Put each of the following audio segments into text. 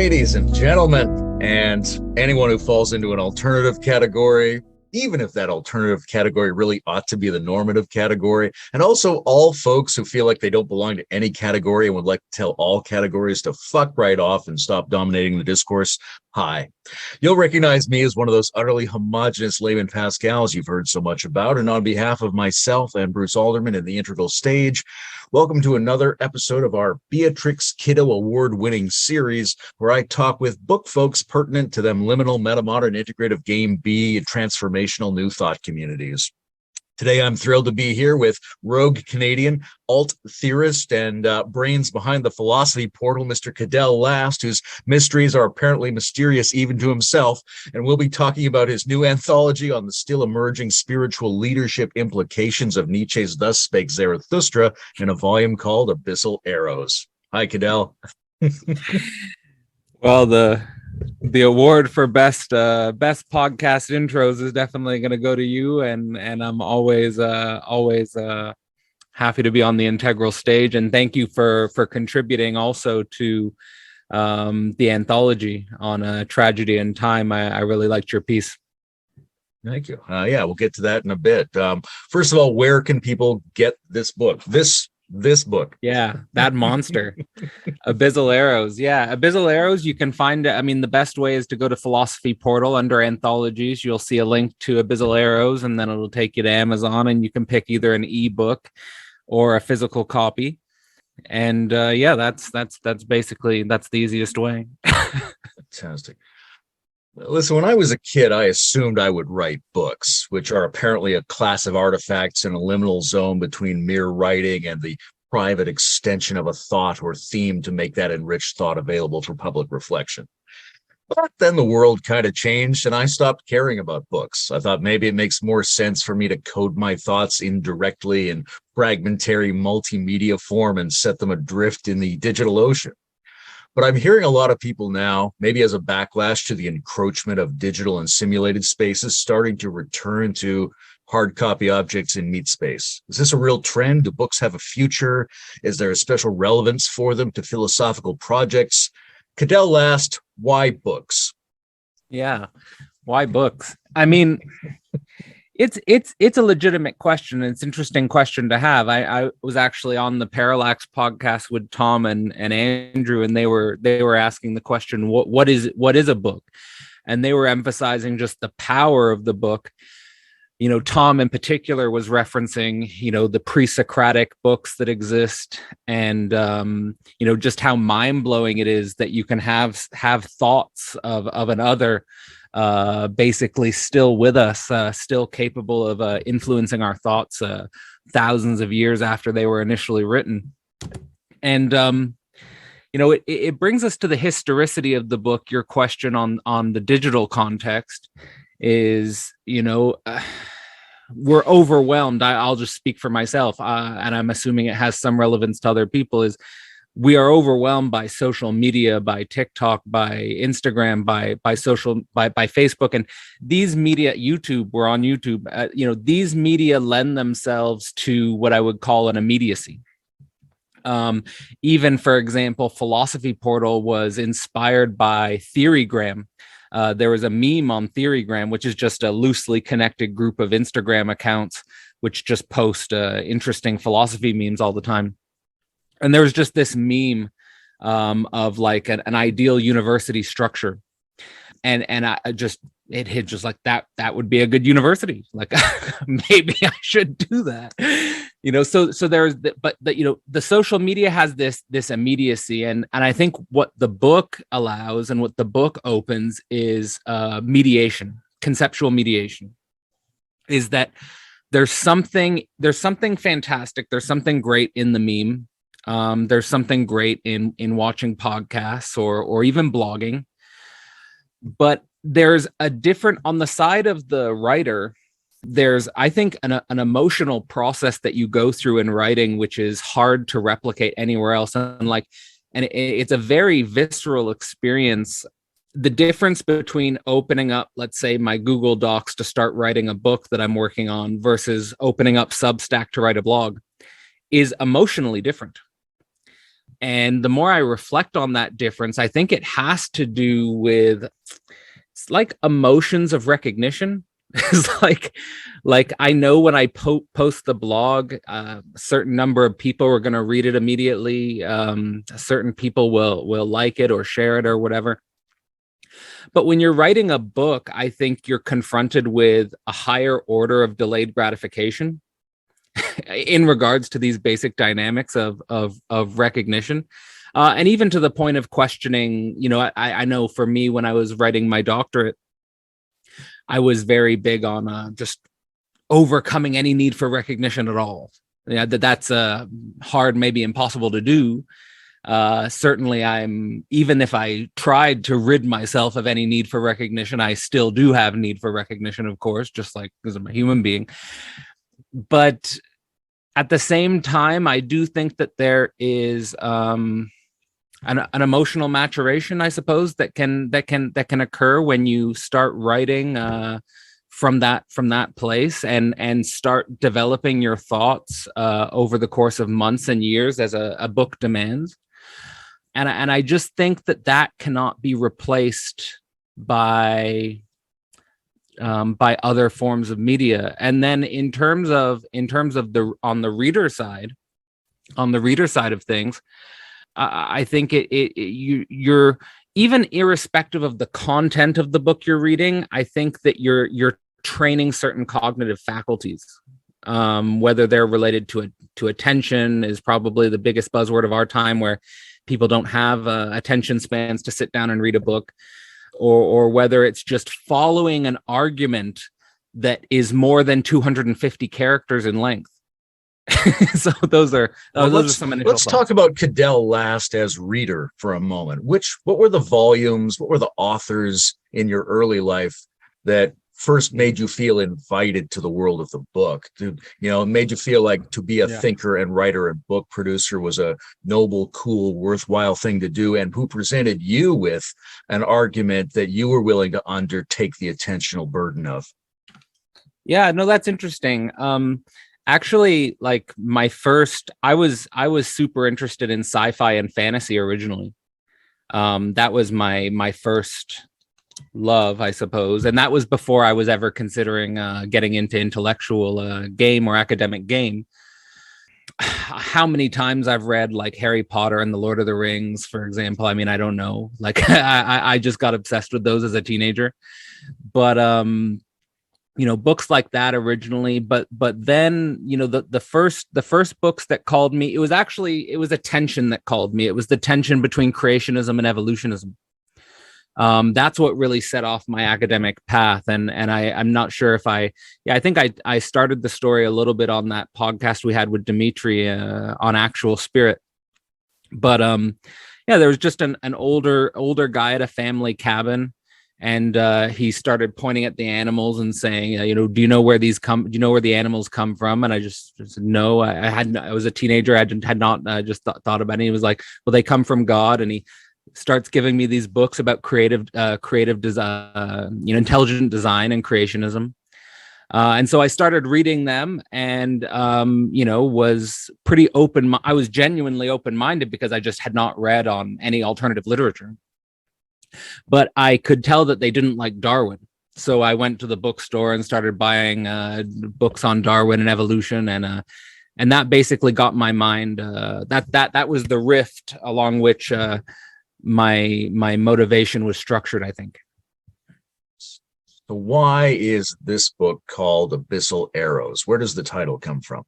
Ladies and gentlemen, and anyone who falls into an alternative category, even if that alternative category really ought to be the normative category, and also all folks who feel like they don't belong to any category and would like to tell all categories to fuck right off and stop dominating the discourse. Hi. You'll recognize me as one of those utterly homogenous Layman Pascals you've heard so much about, and on behalf of myself and Bruce Alderman in the Integral Stage, welcome to another episode of our Beatrix Kiddo Award-winning series, where I talk with book folks pertinent to them liminal, metamodern, integrative game B, and transformational new thought communities. Today, I'm thrilled to be here with rogue Canadian, alt theorist, and brains behind the philosophy portal, Mr. Cadell Last, whose mysteries are apparently mysterious even to himself. And we'll be talking about his new anthology on the still emerging spiritual leadership implications of Nietzsche's Thus Spoke Zarathustra in a volume called Abyssal Arrows. Hi, Cadell. Well, the award for best podcast intros is definitely going to go to you, and I'm always happy to be on the Integral Stage, and thank you for contributing also to the anthology on tragedy and time. I really liked your piece. Thank you. Yeah, we'll get to that in a bit. First of all, where can people get this book? This book. Yeah, that monster. Abyssal Arrows. Yeah, Abyssal Arrows, you can find it. I mean, the best way is to go to Philosophy Portal under anthologies. You'll see a link to Abyssal Arrows, and then it'll take you to Amazon, and you can pick either an ebook or a physical copy. And yeah, that's basically the easiest way. Fantastic. Listen, when I was a kid, I assumed I would write books, which are apparently a class of artifacts in a liminal zone between mere writing and the private extension of a thought or theme to make that enriched thought available for public reflection. But then the world kind of changed and I stopped caring about books. I thought maybe it makes more sense for me to code my thoughts indirectly in fragmentary multimedia form and set them adrift in the digital ocean. But I'm hearing a lot of people now, maybe as a backlash to the encroachment of digital and simulated spaces, starting to return to hard copy objects in meat space. Is this a real trend? Do books have a future? Is there a special relevance for them to philosophical projects? Cadell Last, why books? Yeah, why books? I mean, it's a legitimate question. It's an interesting question to have. I was actually on the Parallax podcast with Tom and Andrew, and they were asking the question, what is a book? And they were emphasizing just the power of the book. You know, Tom in particular was referencing, the pre-Socratic books that exist, and just how mind-blowing it is that you can have thoughts of another basically still with us, still capable of influencing our thoughts thousands of years after they were initially written. And it brings us to the historicity of the book. Your question on the digital context is, we're overwhelmed. I'll just speak for myself, and I'm assuming it has some relevance to other people, is we are overwhelmed by social media, by TikTok, by Instagram, by Facebook, and these media, YouTube, we're on YouTube, these media lend themselves to what I would call an immediacy. Even, for example, Philosophy Portal was inspired by Theorygram. There was a meme on Theorygram, which is just a loosely connected group of Instagram accounts, which just post interesting philosophy memes all the time. And there was just this meme of like an ideal university structure. And it hit just like that would be a good university. Like maybe I should do that. So there's the social media has this immediacy. And I think what the book allows and what the book opens is mediation, conceptual mediation, is that there's something fantastic. There's something great in the meme. There's something great in watching podcasts or even blogging, but there's a different, on the side of the writer, there's, I think, an emotional process that you go through in writing, which is hard to replicate anywhere else. And it's a very visceral experience. The difference between opening up, let's say, my Google Docs to start writing a book that I'm working on versus opening up Substack to write a blog is emotionally different. And the more I reflect on that difference, I think it has to do with, it's like emotions of recognition. It's like I know when I post the blog, a certain number of people are going to read it immediately. Certain people will like it or share it or whatever. But when you're writing a book, I think you're confronted with a higher order of delayed gratification in regards to these basic dynamics of recognition. And even to the point of questioning, I know for me, when I was writing my doctorate, I was very big on just overcoming any need for recognition at all. Yeah, that's hard, maybe impossible to do. Certainly, even if I tried to rid myself of any need for recognition, I still do have need for recognition, of course, just like because I'm a human being. But at the same time, I do think that there is an emotional maturation, I suppose, that can occur when you start writing from that place and start developing your thoughts over the course of months and years, as a book demands. And I just think that cannot be replaced by other forms of media. And then in terms of on the reader side of things, I think you're even irrespective of the content of the book you're reading, I think that you're training certain cognitive faculties, whether they're related to attention is probably the biggest buzzword of our time, where people don't have attention spans to sit down and read a book, or whether it's just following an argument that is more than 250 characters in length. So those are some initial let's thoughts. Talk about Cadell Last as reader for a moment. What were the volumes, what were the authors in your early life that first made you feel invited to the world of the book? Made you feel like to be a thinker and writer and book producer was a noble, cool, worthwhile thing to do, and who presented you with an argument that you were willing to undertake the attentional burden of? Yeah, no, that's interesting. Actually, like I was super interested in sci-fi and fantasy originally. That was my first love, I suppose, and that was before I was ever considering getting into intellectual game or academic game. How many times I've read like Harry Potter and the Lord of the Rings, for example. I mean, I don't know. Like I just got obsessed with those as a teenager. But books like that originally, but then the first books that called me, it was attention that called me. It was the tension between creationism and evolutionism. That's what really set off my academic path. And I'm not sure if I think I started the story a little bit on that podcast we had with Dimitri on Actual Spirit. But there was just an older guy at a family cabin, and he started pointing at the animals and saying, do you know where these come? Do you know where the animals come from? And I just said, no, I was a teenager. I had not just thought about it. And he was like, well, they come from God. And he starts giving me these books about creative design, intelligent design and creationism. And so I started reading them, and, was pretty open. I was genuinely open-minded because I just had not read on any alternative literature. But I could tell that they didn't like Darwin. So I went to the bookstore and started buying books on Darwin and evolution. And that basically got my mind. That was the rift along which my motivation was structured, I think. So why is this book called Abyssal Arrows? Where does the title come from?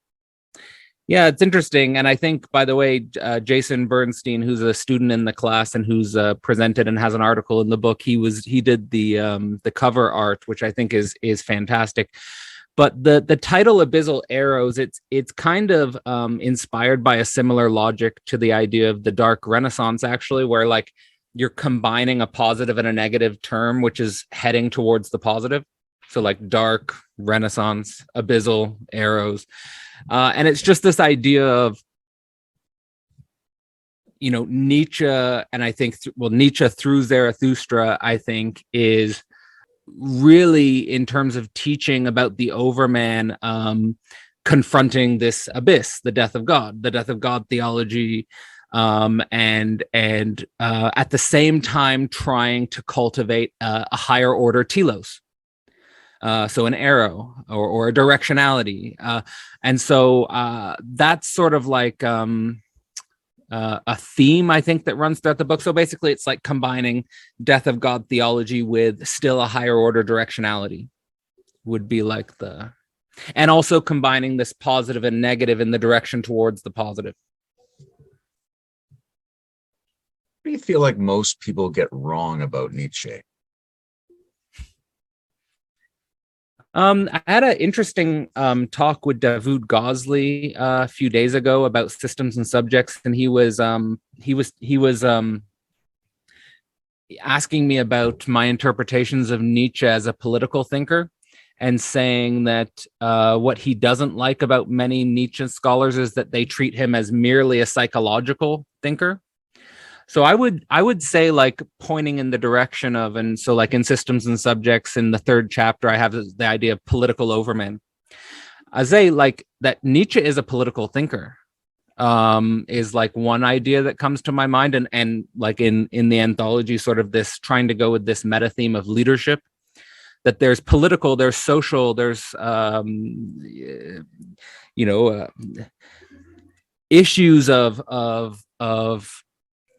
Yeah, it's interesting. And I think, by the way, Jason Bernstein, who's a student in the class and who's presented and has an article in the book, he did the cover art, which I think is fantastic. But the title Abyssal Arrows, it's kind of inspired by a similar logic to the idea of the Dark Renaissance, actually, where like you're combining a positive and a negative term, which is heading towards the positive. So like dark, Renaissance, abyssal, arrows. And it's just this idea of, Nietzsche, and I think, Nietzsche through Zarathustra, I think, is really, in terms of teaching about the overman, confronting this abyss, the death of God theology, and at the same time trying to cultivate a higher order telos. So an arrow or a directionality. And so that's sort of like a theme, I think, that runs throughout the book. So basically, it's like combining death of God theology with still a higher order directionality would be like and also combining this positive and negative in the direction towards the positive. What do you feel like most people get wrong about Nietzsche? I had an interesting talk with Davud Gosli a few days ago about systems and subjects, and he was asking me about my interpretations of Nietzsche as a political thinker, and saying that what he doesn't like about many Nietzsche scholars is that they treat him as merely a psychological thinker. So I would say, like, pointing in the direction of, and so like in Systems and Subjects, in the third chapter, I have the idea of political overmen. I say like that Nietzsche is a political thinker, is like one idea that comes to my mind. And like in the anthology, sort of this trying to go with this meta theme of leadership, that there's political, there's social, there's, issues of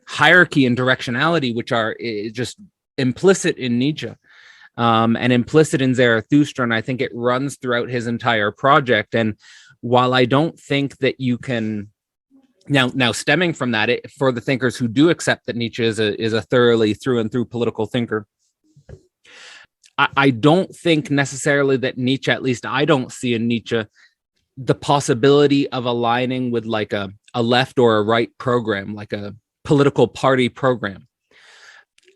hierarchy and directionality, which are just implicit in Nietzsche, and implicit in Zarathustra. And I think it runs throughout his entire project. And while I don't think that you can now stemming from that, for the thinkers who do accept that Nietzsche is a thoroughly through and through political thinker, I don't think necessarily that Nietzsche, at least I don't see in Nietzsche, the possibility of aligning with like a left or a right program, like a political party program.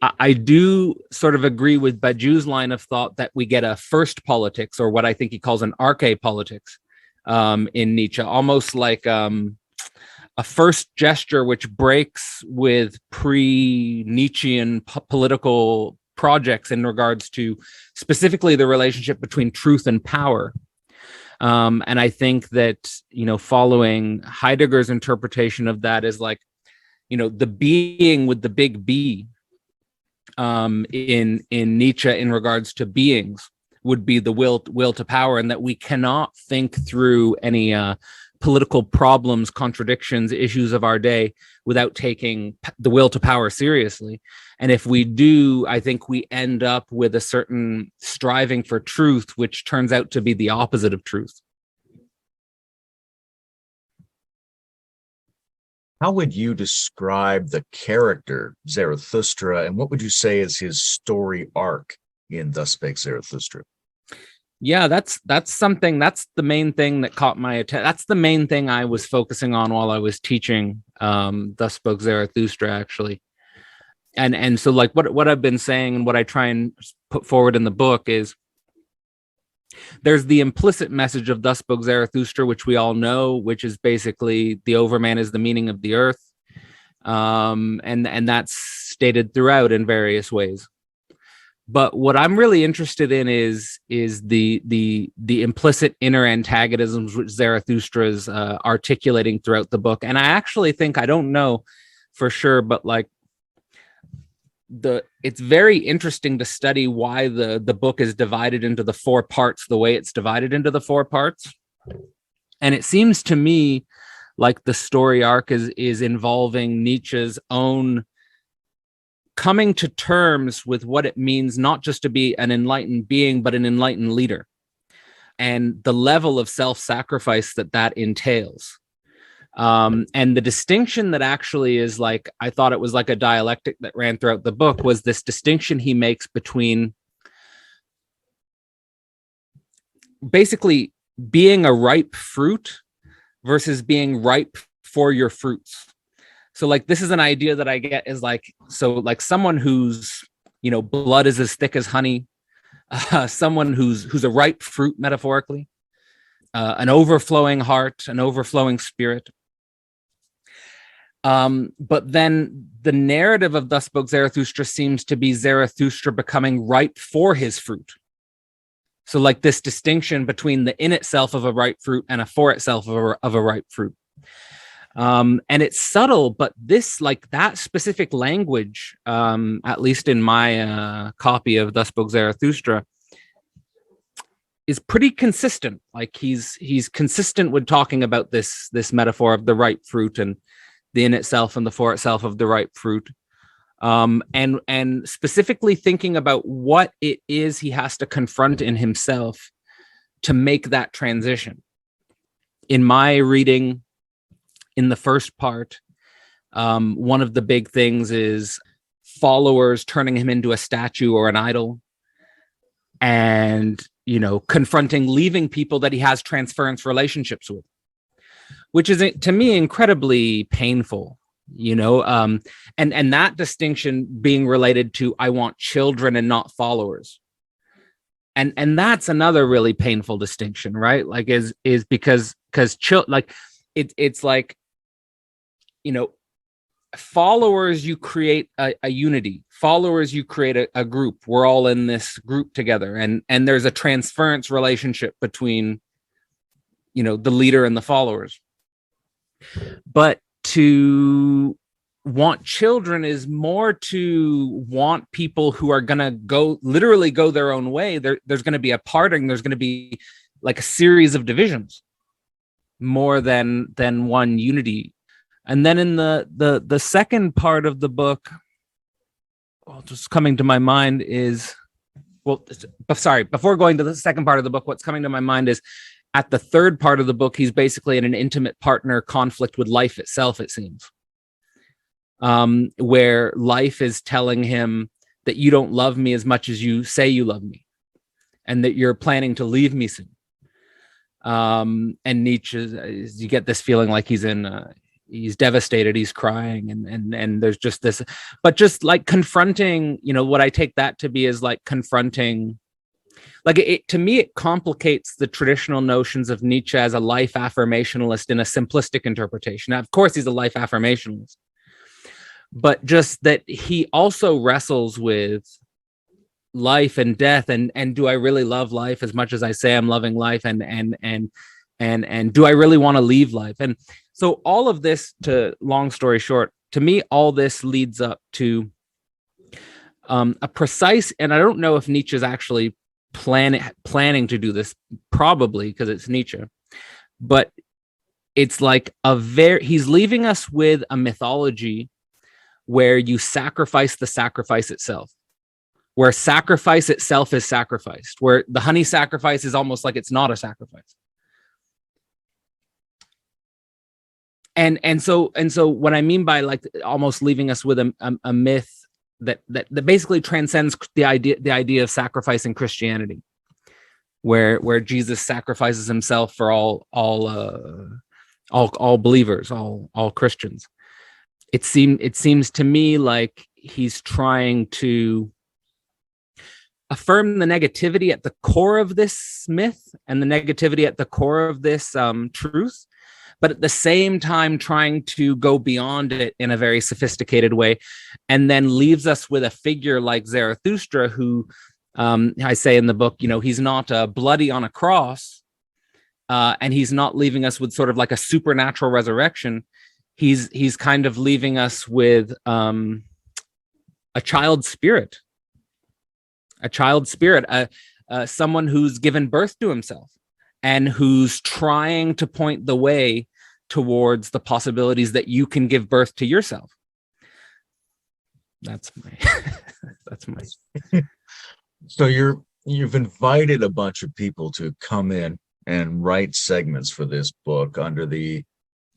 I do sort of agree with Badiou's line of thought that we get a first politics, or what I think he calls an arche-politics, in Nietzsche, almost like a first gesture which breaks with pre-Nietzschean political projects in regards to specifically the relationship between truth and power. And I think that, following Heidegger's interpretation of that is like, the being with the big B, in Nietzsche in regards to beings would be the will to power, and that we cannot think through any political problems, contradictions, issues of our day without taking the will to power seriously. And if we do, I think we end up with a certain striving for truth, which turns out to be the opposite of truth. How would you describe the character Zarathustra, and what would you say is his story arc in Thus Spoke Zarathustra? Yeah, that's something, that's the main thing that caught my attention. That's the main thing I was focusing on while I was teaching Thus Spoke Zarathustra, actually. And so like what I've been saying and what I try and put forward in the book is there's the implicit message of Thus Spoke Zarathustra, which we all know, which is basically the overman is the meaning of the earth. And that's stated throughout in various ways. But what I'm really interested in is the implicit inner antagonisms which Zarathustra is articulating throughout the book. And I actually think, I don't know for sure, but like it's very interesting to study why the book is divided into the four parts the way it's divided into the four parts. And it seems to me like the story arc is involving Nietzsche's own coming to terms with what it means not just to be an enlightened being, but an enlightened leader, and the level of self-sacrifice that entails. And the distinction that actually is like, I thought it was like a dialectic that ran throughout the book, was this distinction he makes between basically being a ripe fruit versus being ripe for your fruits. So like, this is an idea that I get is like, so like someone whose, blood is as thick as honey, someone who's a ripe fruit, metaphorically, an overflowing heart, an overflowing spirit. But then the narrative of Thus Spoke Zarathustra seems to be Zarathustra becoming ripe for his fruit. So like this distinction between the in itself of a ripe fruit and a for itself of a ripe fruit. And it's subtle, but this, like that specific language, at least in my copy of Thus Spoke Zarathustra, is pretty consistent. Like he's consistent with talking about this metaphor of the ripe fruit and the in itself and the for itself of the ripe fruit. And specifically thinking about what it is he has to confront in himself to make that transition. In my reading, in the first part, one of the big things is followers turning him into a statue or an idol, and, you know, confronting leaving people that he has transference relationships with, which is, to me, incredibly painful, you know, and that distinction being related to, I want children and not followers. And that's another really painful distinction, right? Like is because like it's like, you know, followers, you create a unity. Followers, you create a group. We're all in this group together, and there's a transference relationship between, you know, the leader and the followers. But to want children is more to want people who are gonna literally go their own way. There's going to be a parting. There's going to be like a series of divisions, more than one unity. And then in the second part of the book, well, just coming to my mind is, well, sorry, before going to the second part of the book, what's coming to my mind is at the third part of the book, he's basically in an intimate partner conflict with life itself, it seems, where life is telling him that you don't love me as much as you say you love me, and that you're planning to leave me soon. And Nietzsche, you get this feeling like he's devastated, he's crying, and there's just this, but just like confronting, you know, what I take that to be is like confronting, like it to me, it complicates the traditional notions of Nietzsche as a life affirmationalist in a simplistic interpretation. Now, of course, he's a life affirmationalist, but just that he also wrestles with life and death, and do I really love life as much as I say I'm loving life, and do I really want to leave life? And so all of this, to long story short, to me, all this leads up to a precise, and I don't know if Nietzsche's actually planning to do this, probably because it's Nietzsche, but it's like he's leaving us with a mythology where you sacrifice the sacrifice itself, where sacrifice itself is sacrificed, where the honey sacrifice is almost like it's not a sacrifice. And so what I mean by like almost leaving us with a myth that basically transcends the idea of sacrifice in Christianity, where Jesus sacrifices himself for all believers, all Christians. It seems to me like he's trying to affirm the negativity at the core of this myth and the negativity at the core of this truth, but at the same time trying to go beyond it in a very sophisticated way, and then leaves us with a figure like Zarathustra, who I say in the book, you know, he's not bloody on a cross, and he's not leaving us with sort of like a supernatural resurrection. He's kind of leaving us with a child spirit, someone who's given birth to himself and who's trying to point the way towards the possibilities that you can give birth to yourself. That's my. So you've invited a bunch of people to come in and write segments for this book under the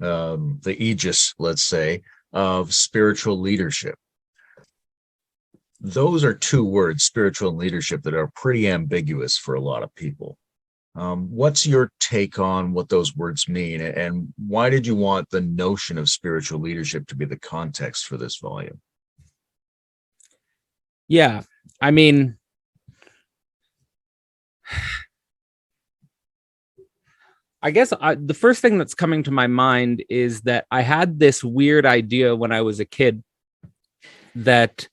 aegis, let's say, of spiritual leadership. Those are two words, spiritual and leadership, that are pretty ambiguous for a lot of people. What's your take on what those words mean, and why did you want the notion of spiritual leadership to be the context for this volume? Yeah, I mean, I guess the first thing that's coming to my mind is that I had this weird idea when I was a kid that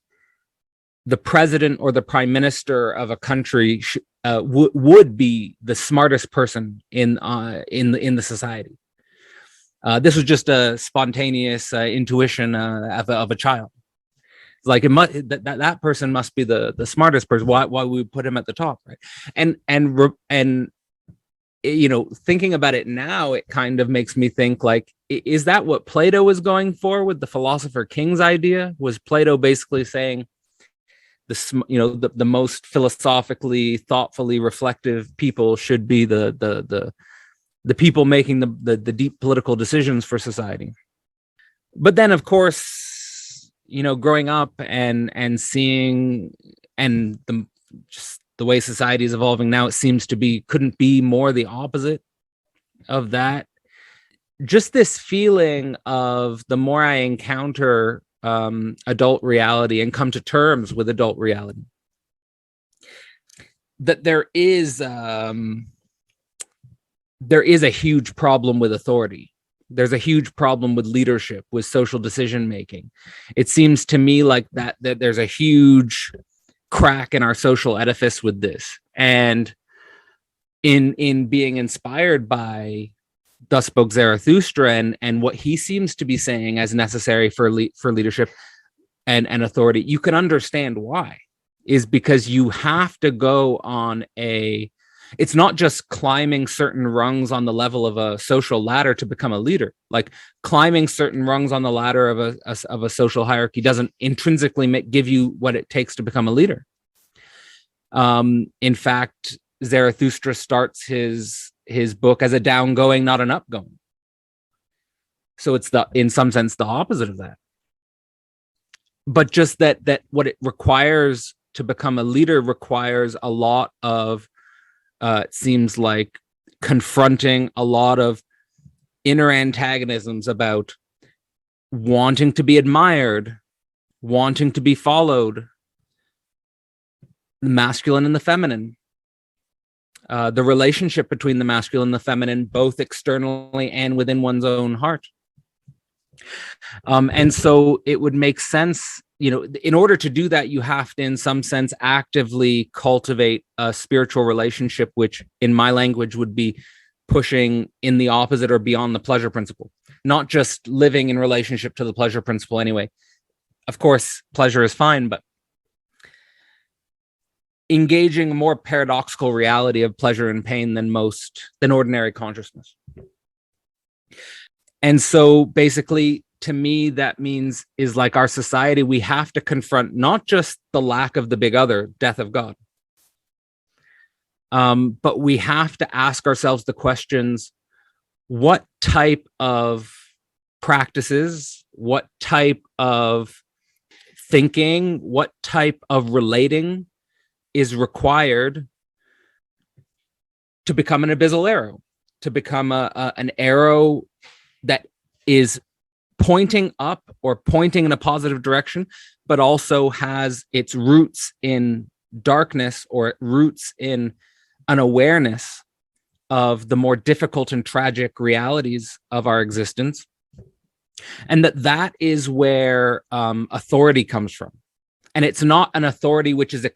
the president or the prime minister of a country would be the smartest person in the society. This was just a spontaneous intuition of a child. Like it must that person must be the smartest person. Why we put him at the top, right? And thinking about it now, it kind of makes me think, like, is that what Plato was going for with the philosopher king's idea? Was Plato basically saying the most philosophically, thoughtfully reflective people should be the people making the deep political decisions for society? But then, of course, growing up and seeing, and just the way society is evolving now, it seems to be, couldn't be more the opposite of that. Just this feeling of, the more I encounter adult reality and come to terms with adult reality, that there is a huge problem with authority. There's a huge problem with leadership, with social decision making. It seems to me like that there's a huge crack in our social edifice with this. And in being inspired by Thus Spoke Zarathustra and what he seems to be saying as necessary for leadership and authority, you can understand why. Is because you have to go on it's not just climbing certain rungs on the level of a social ladder to become a leader. Like, climbing certain rungs on the ladder of a social hierarchy doesn't intrinsically give you what it takes to become a leader. In fact, Zarathustra starts his book as a downgoing, not an upgoing. So it's in some sense the opposite of that. But just that what it requires to become a leader requires a lot of it seems like confronting a lot of inner antagonisms about wanting to be admired, wanting to be followed, the masculine and the feminine, the relationship between the masculine and the feminine, both externally and within one's own heart. And so it would make sense, in order to do that, you have to, in some sense, actively cultivate a spiritual relationship, which in my language would be pushing in the opposite or beyond the pleasure principle, not just living in relationship to the pleasure principle anyway. Of course, pleasure is fine, but engaging a more paradoxical reality of pleasure and pain than ordinary consciousness. And so basically, to me, that means is like our society, we have to confront not just the lack of the big other, death of God, but we have to ask ourselves the questions: what type of practices, what type of thinking, what type of relating is required to become an abyssal arrow, to become an arrow that is pointing up or pointing in a positive direction, but also has its roots in darkness or roots in an awareness of the more difficult and tragic realities of our existence. And that is where authority comes from. And it's not an authority which is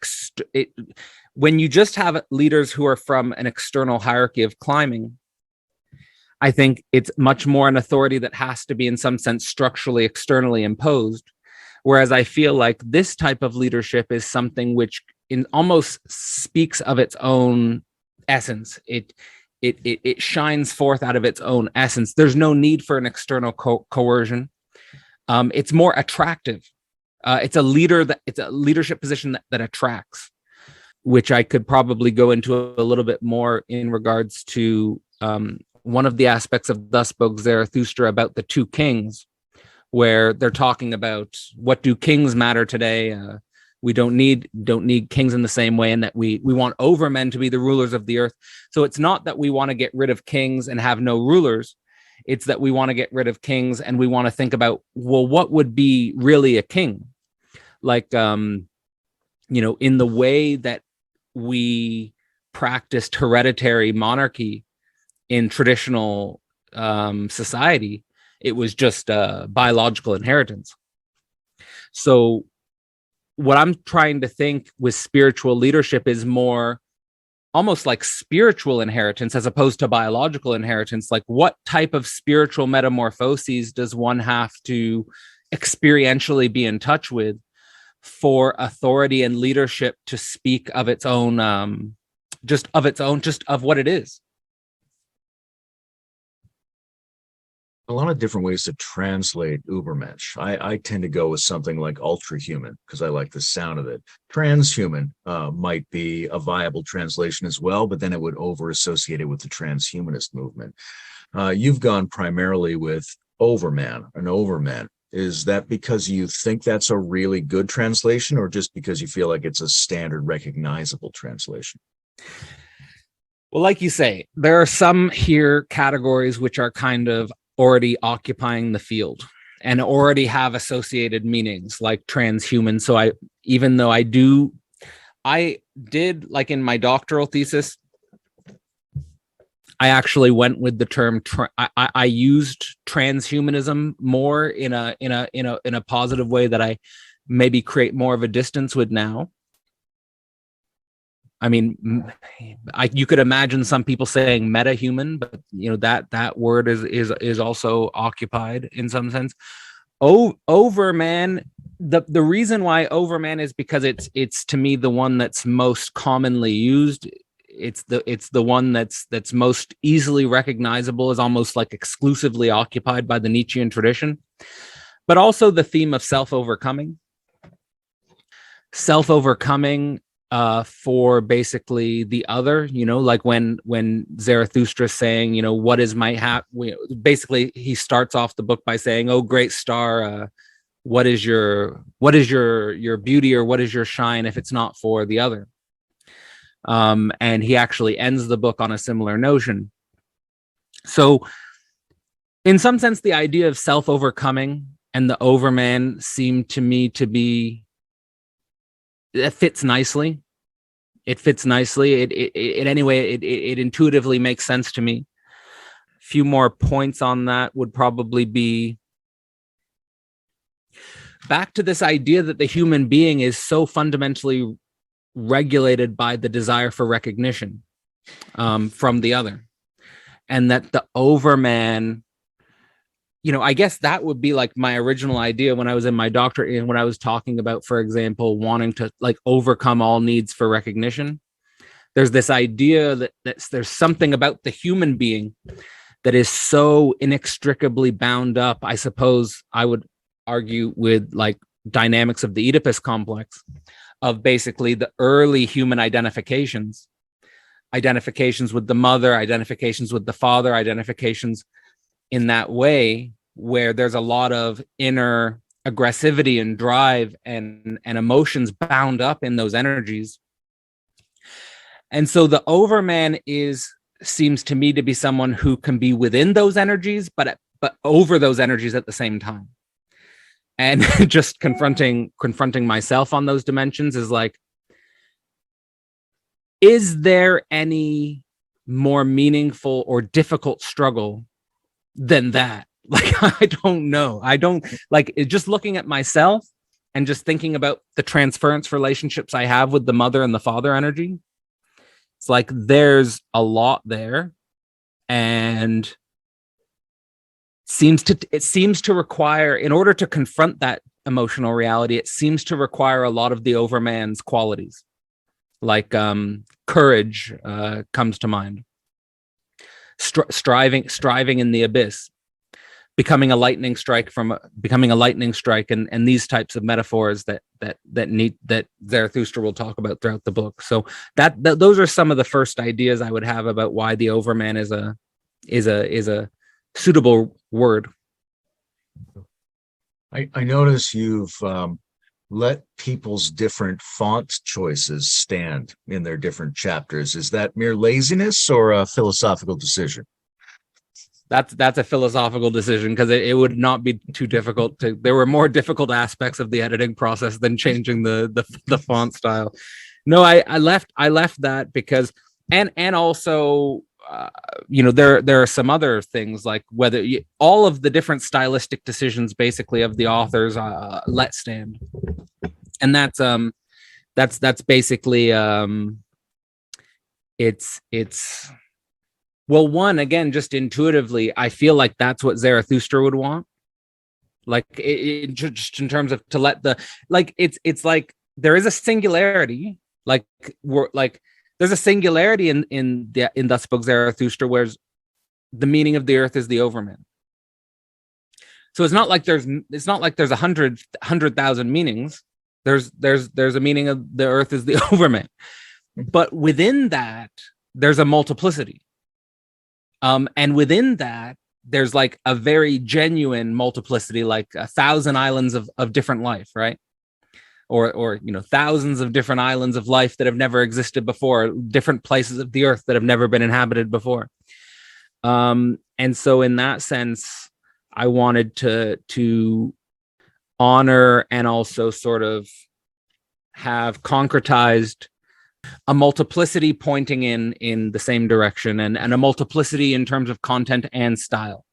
when you just have leaders who are from an external hierarchy of climbing, I think it's much more an authority that has to be, in some sense, structurally, externally imposed. Whereas I feel like this type of leadership is something which almost speaks of its own essence. It shines forth out of its own essence. There's no need for an external coercion. It's more attractive. It's a leadership position that attracts, which I could probably go into a little bit more in regards to one of the aspects of Thus Spoke Zarathustra about the two kings, where they're talking about what do kings matter today. We don't need kings in the same way, and that we want overmen to be the rulers of the earth. So it's not that we want to get rid of kings and have no rulers. It's that we want to get rid of kings and we want to think about, well, what would be really a king? Like, in the way that we practiced hereditary monarchy in traditional society, it was just biological inheritance. So what I'm trying to think with spiritual leadership is more almost like spiritual inheritance as opposed to biological inheritance. Like, what type of spiritual metamorphoses does one have to experientially be in touch with for authority and leadership to speak of its own, just of what it is? A lot of different ways to translate Übermensch. I tend to go with something like ultra-human because I like the sound of it. Transhuman might be a viable translation as well, but then it would over-associate it with the transhumanist movement. You've gone primarily with overman, an overman. Is that because you think that's a really good translation, or just because you feel like it's a standard recognizable translation? Well, like you say, there are some here categories which are kind of already occupying the field and already have associated meanings, like transhuman. So I did, like in my doctoral thesis, I actually went with the term. I used transhumanism more in a positive way that I maybe create more of a distance with now. I mean, you could imagine some people saying meta-human, but that word is also occupied in some sense. Overman. The reason why overman is because it's to me the one that's most commonly used. It's the one that's most easily recognizable, is almost like exclusively occupied by the Nietzschean tradition, but also the theme of self-overcoming for basically the other, like when Zarathustra saying, what is my basically he starts off the book by saying, oh, great star, what is your beauty, or what is your shine if it's not for the other? And he actually ends the book on a similar notion. So in some sense, the idea of self-overcoming and the overman seemed to me to be, it fits nicely. It intuitively makes sense to me. A few more points on that would probably be back to this idea that the human being is so fundamentally regulated by the desire for recognition from the other, and that the overman, I guess that would be like my original idea when I was in my doctorate, and when I was talking about, for example, wanting to like overcome all needs for recognition. There's this idea that there's something about the human being that is so inextricably bound up, I suppose I would argue, with like dynamics of the Oedipus complex, of basically the early human identifications with the mother, identifications with the father, identifications in that way, where there's a lot of inner aggressivity and drive and emotions bound up in those energies. And so the overman seems to me to be someone who can be within those energies, but over those energies at the same time. And just confronting myself on those dimensions is like, is there any more meaningful or difficult struggle than that? Like, I don't know. I don't like it. Just looking at myself and just thinking about the transference relationships I have with the mother and the father energy. It's like, there's a lot there, and it seems to require, in order to confront that emotional reality, it seems to require a lot of the overman's qualities, like courage comes to mind, striving in the abyss, becoming a lightning strike, and these types of metaphors that Zarathustra will talk about throughout the book. So that those are some of the first ideas I would have about why the overman is a suitable word. I notice you've let people's different font choices stand in their different chapters. Is that mere laziness or a philosophical decision? That's a philosophical decision, because it would not be too difficult to. There were more difficult aspects of the editing process than changing the font style. No, I left that because and also there are some other things, like whether all of the different stylistic decisions basically of the authors let stand, and that's basically it's well, one, again, just intuitively, I feel like that's what Zarathustra would want. Like just in terms of to let the, like, it's like there is a singularity, like we're like there's a singularity in Thus Spoke Zarathustra, where the meaning of the earth is the Overman. So it's not like there's 100,000 meanings. There's a meaning of the earth is the Overman, but within that there's a multiplicity, and within that there's like a very genuine multiplicity, like 1,000 islands of different life, right? Or thousands of different islands of life that have never existed before, different places of the earth that have never been inhabited before. And so in that sense, I wanted to honor and also sort of have concretized a multiplicity pointing in the same direction, and a multiplicity in terms of content and style.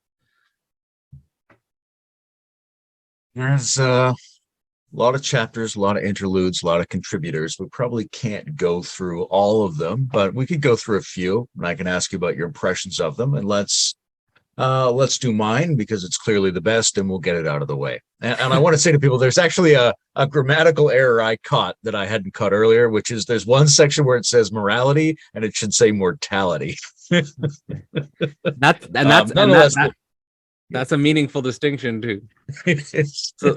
There's a lot of chapters, a lot of interludes, a lot of contributors. We probably can't go through all of them, but we could go through a few, and I can ask you about your impressions of them. And let's do mine, because it's clearly the best, and we'll get it out of the way. And I want to say to people, there's actually a grammatical error I caught that I hadn't caught earlier, which is there's one section where it says morality and it should say mortality. That's a meaningful distinction too. So,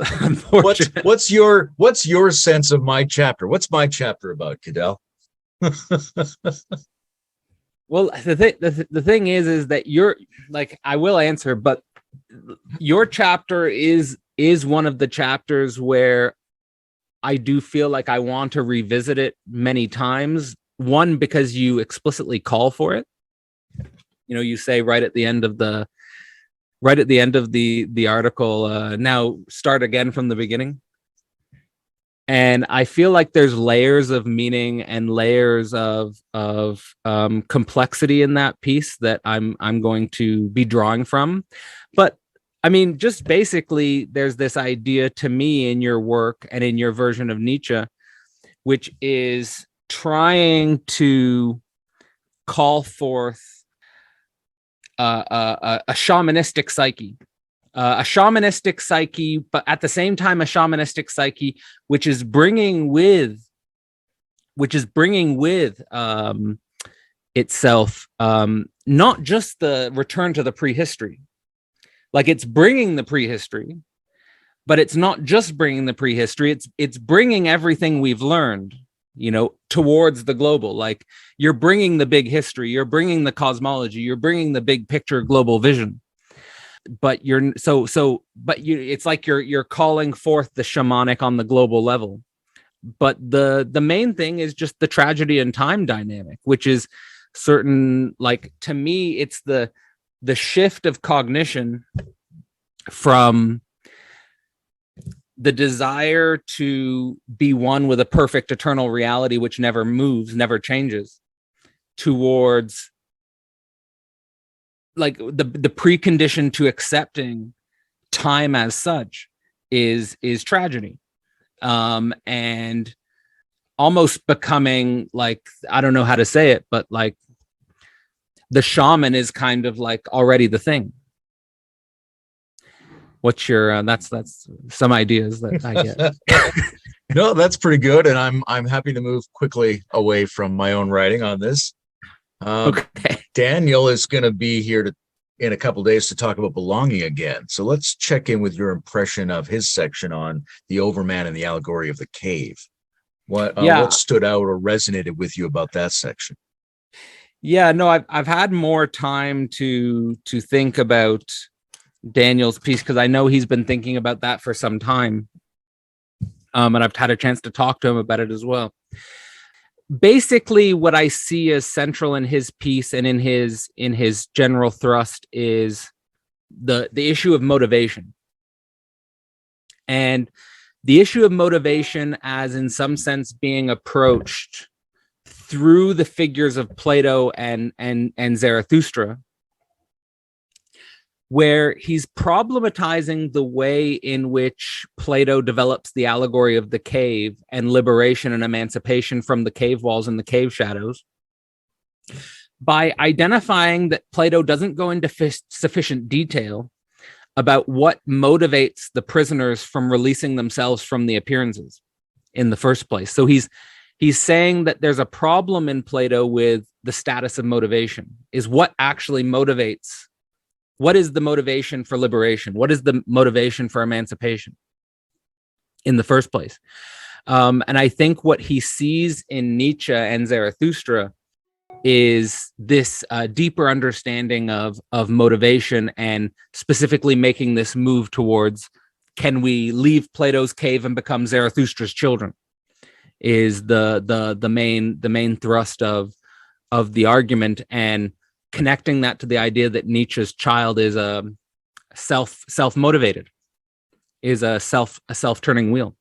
what's your sense of my chapter? What's my chapter about, Cadell? Well, the thing is that you're like, I will answer, but your chapter is one of the chapters where I do feel like I want to revisit it many times. One, because you explicitly call for it. You say right at the end of the article, now start again from the beginning. And I feel like there's layers of meaning and layers of complexity in that piece that I'm going to be drawing from. But I mean, just basically, there's this idea to me in your work and in your version of Nietzsche, which is trying to call forth a shamanistic psyche. A shamanistic psyche, but at the same time, a shamanistic psyche, which is bringing with itself not just the return to the prehistory, like it's bringing the prehistory, but it's not just bringing the prehistory. It's bringing everything we've learned, towards the global. Like you're bringing the big history, you're bringing the cosmology, you're bringing the big picture global vision. But it's like you're calling forth the shamanic on the global level. But the main thing is just the tragedy and time dynamic, which is certain, like, to me, it's the shift of cognition from the desire to be one with a perfect eternal reality, which never moves, never changes, towards like the precondition to accepting time as such is tragedy, and almost becoming, like, I don't know how to say it, but like the shaman is kind of like already the thing. What's your that's some ideas that I get. No, that's pretty good, and I'm happy to move quickly away from my own writing on this. Okay. Daniel is going to be here in a couple of days to talk about belonging again. So let's check in with your impression of his section on the Overman and the allegory of the cave. What stood out or resonated with you about that section? Yeah, no, I've had more time to think about Daniel's piece, because I know he's been thinking about that for some time, and I've had a chance to talk to him about it as well. Basically, what I see as central in his piece and in his general thrust is the issue of motivation. And the issue of motivation as, in some sense, being approached through the figures of Plato and Zarathustra, where he's problematizing the way in which Plato develops the allegory of the cave and liberation and emancipation from the cave walls and the cave shadows, by identifying that Plato doesn't go into sufficient detail about what motivates the prisoners from releasing themselves from the appearances in the first place. So he's saying that there's a problem in Plato with the status of motivation. Is what actually motivates? What is the motivation for liberation? What is the motivation for emancipation in the first place? And I think what he sees in Nietzsche and Zarathustra is this deeper understanding of motivation, and specifically making this move towards, can we leave Plato's cave and become Zarathustra's children, is the main thrust of the argument, and connecting that to the idea that Nietzsche's child is a self-motivated, is a self-turning wheel.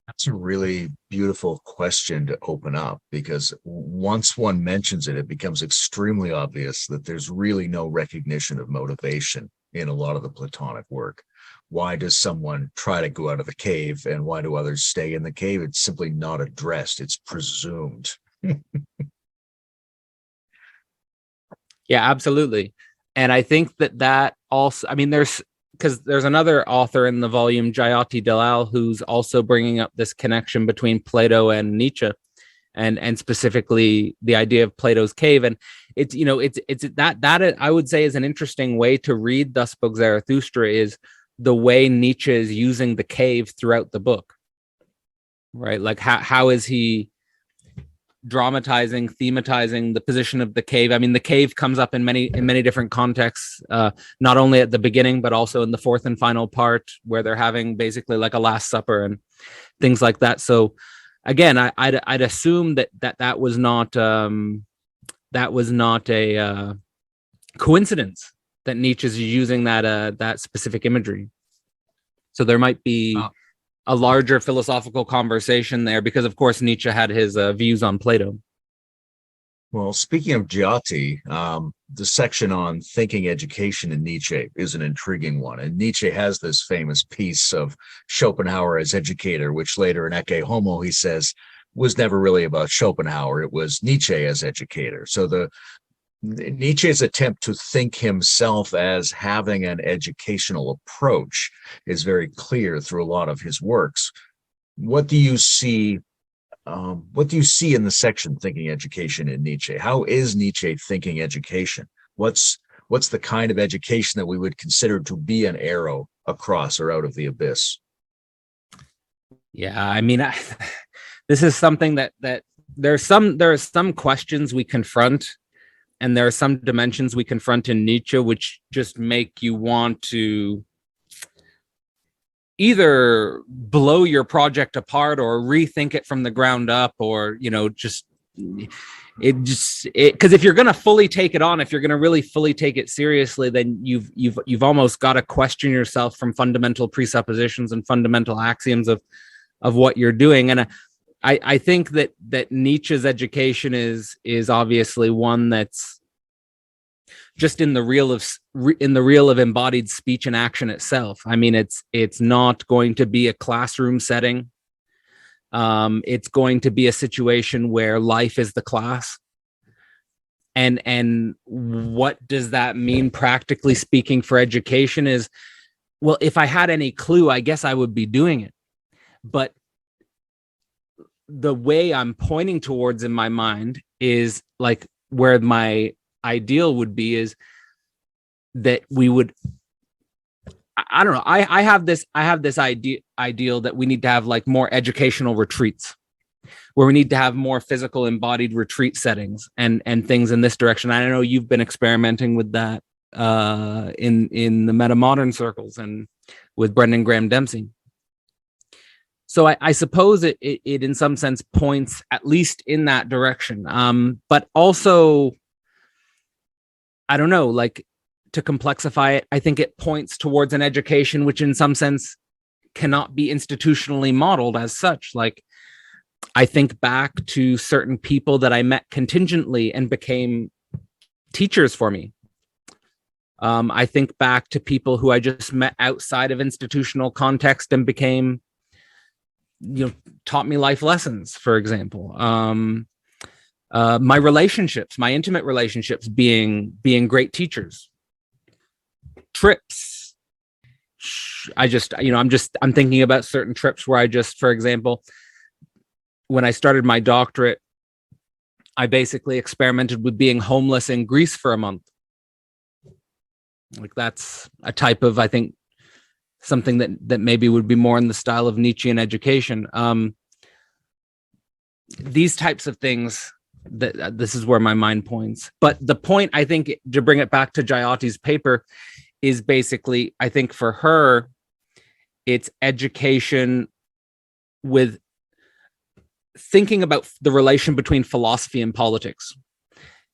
That's a really beautiful question to open up, because once one mentions it, it becomes extremely obvious that there's really no recognition of motivation in a lot of the Platonic work. Why does someone try to go out of the cave, and why do others stay in the cave? It's simply not addressed. It's presumed. Yeah, absolutely. And I think that also, I mean, there's another author in the volume, Jayati Dalal, who's also bringing up this connection between Plato and Nietzsche, and specifically the idea of Plato's cave. And it's that I would say is an interesting way to read Thus Spoke Zarathustra, is the way Nietzsche is using the cave throughout the book, right? Like how is he dramatizing, thematizing the position of the cave? I mean, the cave comes up in many different contexts, not only at the beginning, but also in the fourth and final part, where they're having basically like a Last Supper and things like that. So again, I'd assume that was not a coincidence that Nietzsche is using that specific imagery. So there might be a larger philosophical conversation there, because of course Nietzsche had his views on Plato. Well, speaking of Giotti, the section on thinking education in Nietzsche is an intriguing one. And Nietzsche has this famous piece of Schopenhauer as educator, which later in Ecce Homo, he says, was never really about Schopenhauer. It was Nietzsche as educator. So Nietzsche's attempt to think himself as having an educational approach is very clear through a lot of his works. What do you see? What do you see in the section thinking education in Nietzsche? How is Nietzsche thinking education? What's the kind of education that we would consider to be an arrow across or out of the abyss? Yeah, I mean, this is something that there are some questions we confront, and there are some dimensions we confront in Nietzsche which just make you want to either blow your project apart or rethink it from the ground up, or because if you're going to fully take it on, if you're going to really fully take it seriously, then you've almost got to question yourself from fundamental presuppositions and fundamental axioms of what you're doing. And I think that Nietzsche's education is obviously one that's just in the real of embodied speech and action itself. I mean, it's not going to be a classroom setting. It's going to be a situation where life is the class. And what does that mean practically speaking for education is, well, if I had any clue, I guess I would be doing it. But the way I'm pointing towards in my mind is like where my ideal would be is that we would, I don't know. I have this ideal that we need to have like more educational retreats, where we need to have more physical embodied retreat settings and things in this direction. I know you've been experimenting with that in the meta-modern circles and with Brendan Graham Dempsey. So I suppose it in some sense points at least in that direction. But also, I don't know, like, to complexify it, I think it points towards an education which in some sense cannot be institutionally modeled as such. Like, I think back to certain people that I met contingently and became teachers for me. I think back to people who I just met outside of institutional context and became, taught me life lessons, for example. My relationships, my intimate relationships being great teachers. Trips. I'm thinking about certain trips where for example, when I started my doctorate, I basically experimented with being homeless in Greece for a month. Like, that's a type of, I think, something that maybe would be more in the style of Nietzschean education. These types of things, this is where my mind points. But the point, I think, to bring it back to Jayoti's paper, is basically, I think for her, it's education with thinking about the relation between philosophy and politics.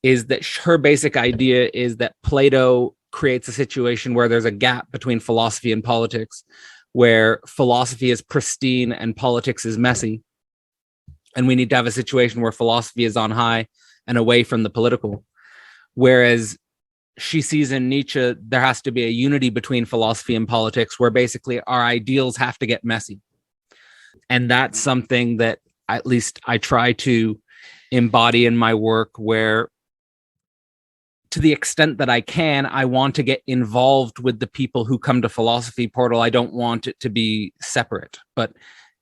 Is that her basic idea is that Plato creates a situation where there's a gap between philosophy and politics, where philosophy is pristine and politics is messy. And we need to have a situation where philosophy is on high and away from the political. Whereas she sees in Nietzsche, there has to be a unity between philosophy and politics, where basically our ideals have to get messy. And that's something that at least I try to embody in my work, where to the extent that I can, I want to get involved with the people who come to Philosophy Portal. I don't want it to be separate, but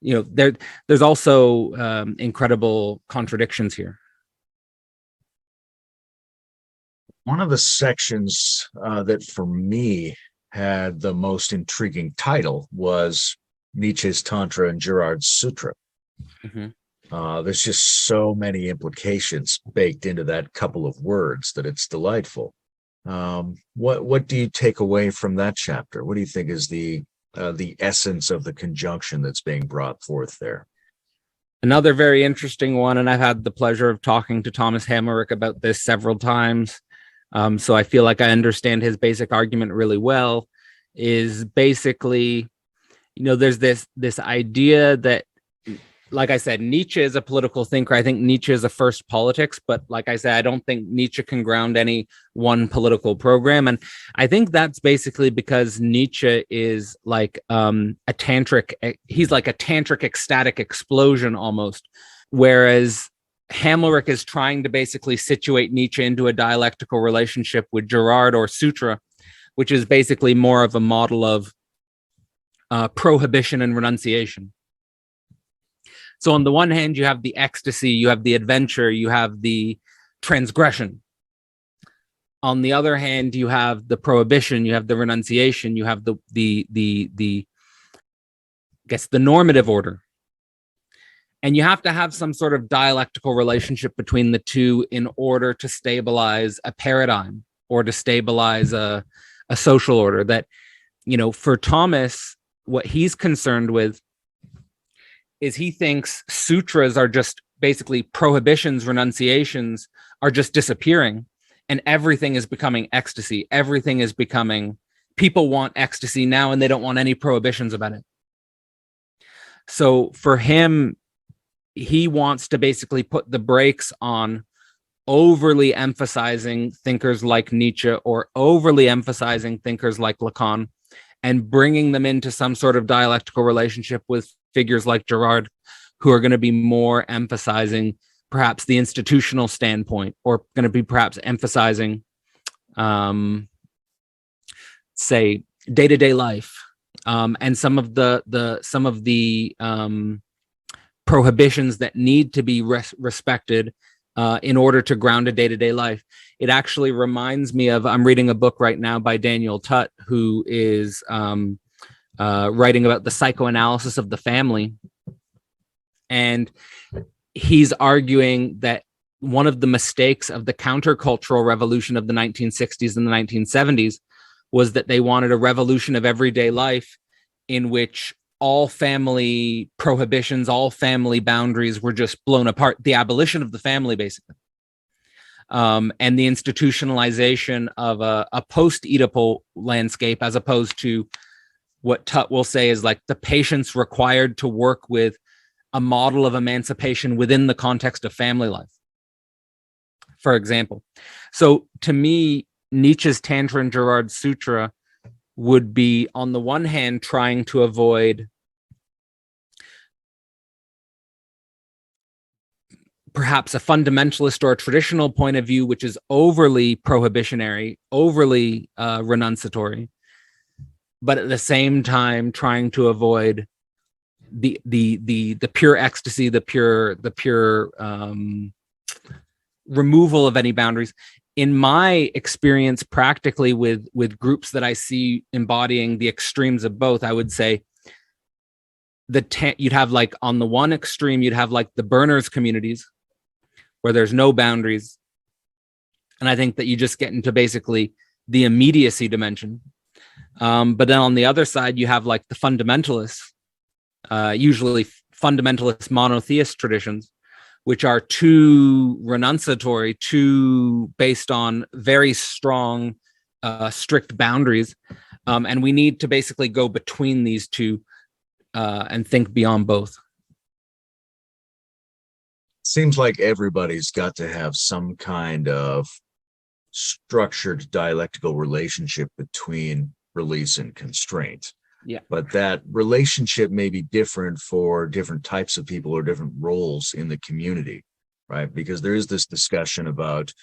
there's also incredible contradictions here. One of the sections that for me had the most intriguing title was Nietzsche's Tantra and Girard's Sutra. Mm-hmm. There's just so many implications baked into that couple of words that it's delightful. What do you take away from that chapter? What do you think is the essence of the conjunction that's being brought forth there? Another very interesting one, and I've had the pleasure of talking to Thomas Hammerich about this several times, so I feel like I understand his basic argument really well, is basically, there's this idea that, like I said, Nietzsche is a political thinker. I think Nietzsche is a first politics, but like I said, I don't think Nietzsche can ground any one political program. And I think that's basically because Nietzsche is like a tantric, he's like a tantric ecstatic explosion almost. Whereas Hammerich is trying to basically situate Nietzsche into a dialectical relationship with Girard or Sutra, which is basically more of a model of prohibition and renunciation. So on the one hand, you have the ecstasy, you have the adventure, you have the transgression. On the other hand, you have the prohibition, you have the renunciation, you have the normative order. And you have to have some sort of dialectical relationship between the two in order to stabilize a paradigm or to stabilize a social order. That, for Thomas, what he's concerned with is he thinks sutras are just basically prohibitions, renunciations are just disappearing, and everything is becoming ecstasy. Everything is becoming, people want ecstasy now and they don't want any prohibitions about it. So for him, he wants to basically put the brakes on overly emphasizing thinkers like Nietzsche or overly emphasizing thinkers like Lacan, and bringing them into some sort of dialectical relationship with figures like Girard, who are going to be more emphasizing perhaps the institutional standpoint, or going to be perhaps emphasizing, say, day-to-day life, and some of the prohibitions that need to be respected in order to ground a day-to-day life. It actually reminds me of, I'm reading a book right now by Daniel Tutt, who is writing about the psychoanalysis of the family. And he's arguing that one of the mistakes of the countercultural revolution of the 1960s and the 1970s was that they wanted a revolution of everyday life in which all family prohibitions, all family boundaries were just blown apart. The abolition of the family, basically. And the institutionalization of a post-Oedipal landscape, as opposed to what Tutt will say is like the patience required to work with a model of emancipation within the context of family life, for example. So to me, Nietzsche's Tantra and Girard's Sutra would be, on the one hand, trying to avoid perhaps a fundamentalist or a traditional point of view, which is overly prohibitionary, overly renunciatory, but at the same time trying to avoid the pure ecstasy, the pure removal of any boundaries. In my experience, practically with groups that I see embodying the extremes of both, I would say you'd have, like, on the one extreme, you'd have like the burners communities where there's no boundaries. And I think that you just get into basically the immediacy dimension. But then on the other side, you have like the fundamentalists, usually fundamentalist monotheist traditions, which are too renunciatory, too based on very strong, strict boundaries. And we need to basically go between these two and think beyond both. Seems like everybody's got to have some kind of structured dialectical relationship between release and constraint. Yeah. But that relationship may be different for different types of people or different roles in the community, right? Because there is this discussion about,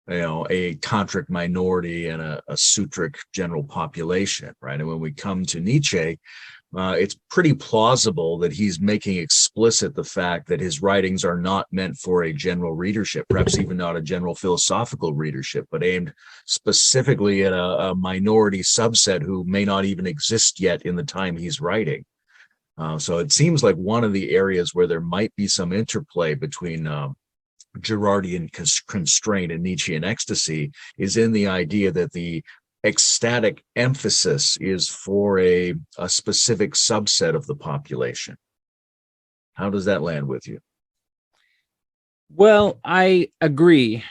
a tantric minority and a sutric general population, right? And when we come to Nietzsche, it's pretty plausible that he's making explicit the fact that his writings are not meant for a general readership, perhaps even not a general philosophical readership, but aimed specifically at a minority subset who may not even exist yet in the time he's writing. So it seems like one of the areas where there might be some interplay between Girardian constraint and Nietzschean ecstasy is in the idea that the ecstatic emphasis is for a specific subset of the population. How does that land with you? Well, I agree.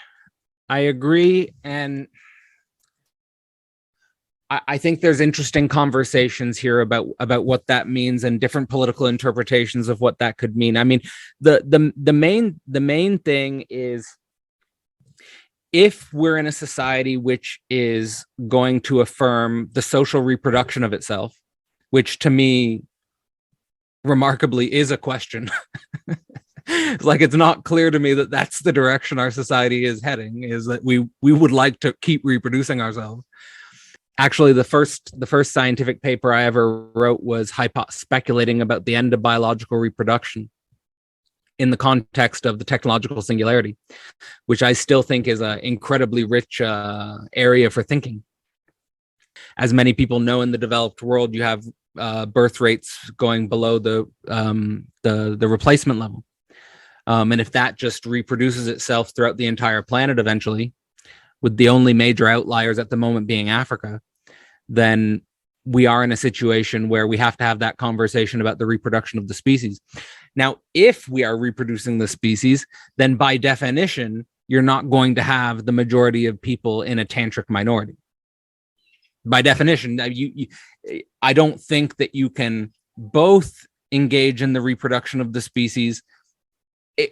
And I think there's interesting conversations here about what that means and different political interpretations of what that could mean. I mean, the main thing is, if we're in a society which is going to affirm the social reproduction of itself, which to me remarkably is a question. Like, it's not clear to me that that's the direction our society is heading, is that we would like to keep reproducing ourselves. Actually, the first scientific paper I ever wrote was speculating about the end of biological reproduction in the context of the technological singularity, which I still think is an incredibly rich area for thinking. As many people know, in the developed world, you have birth rates going below the replacement level. And if that just reproduces itself throughout the entire planet eventually, with the only major outliers at the moment being Africa, then we are in a situation where we have to have that conversation about the reproduction of the species. Now, if we are reproducing the species, then by definition, you're not going to have the majority of people in a tantric minority. By definition, I don't think that you can both engage in the reproduction of the species,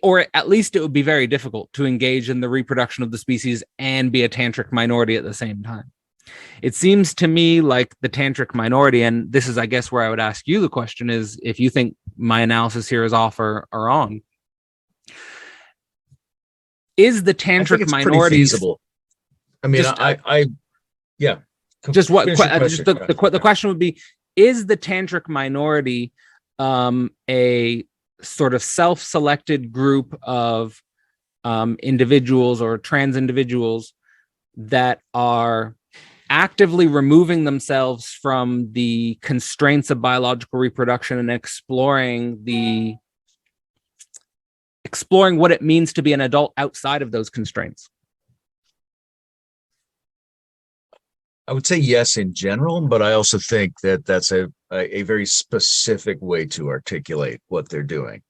or at least it would be very difficult to engage in the reproduction of the species and be a tantric minority at the same time. It seems to me like the tantric minority, and this is, I guess, where I would ask you the question, is if you think my analysis here is off or on. Is the tantric minority feasible? I mean, yeah. Just what the question would be: is the tantric minority a sort of self-selected group of individuals or trans individuals that are actively removing themselves from the constraints of biological reproduction and exploring what it means to be an adult outside of those constraints? I would say yes in general, but I also think that that's a very specific way to articulate what they're doing.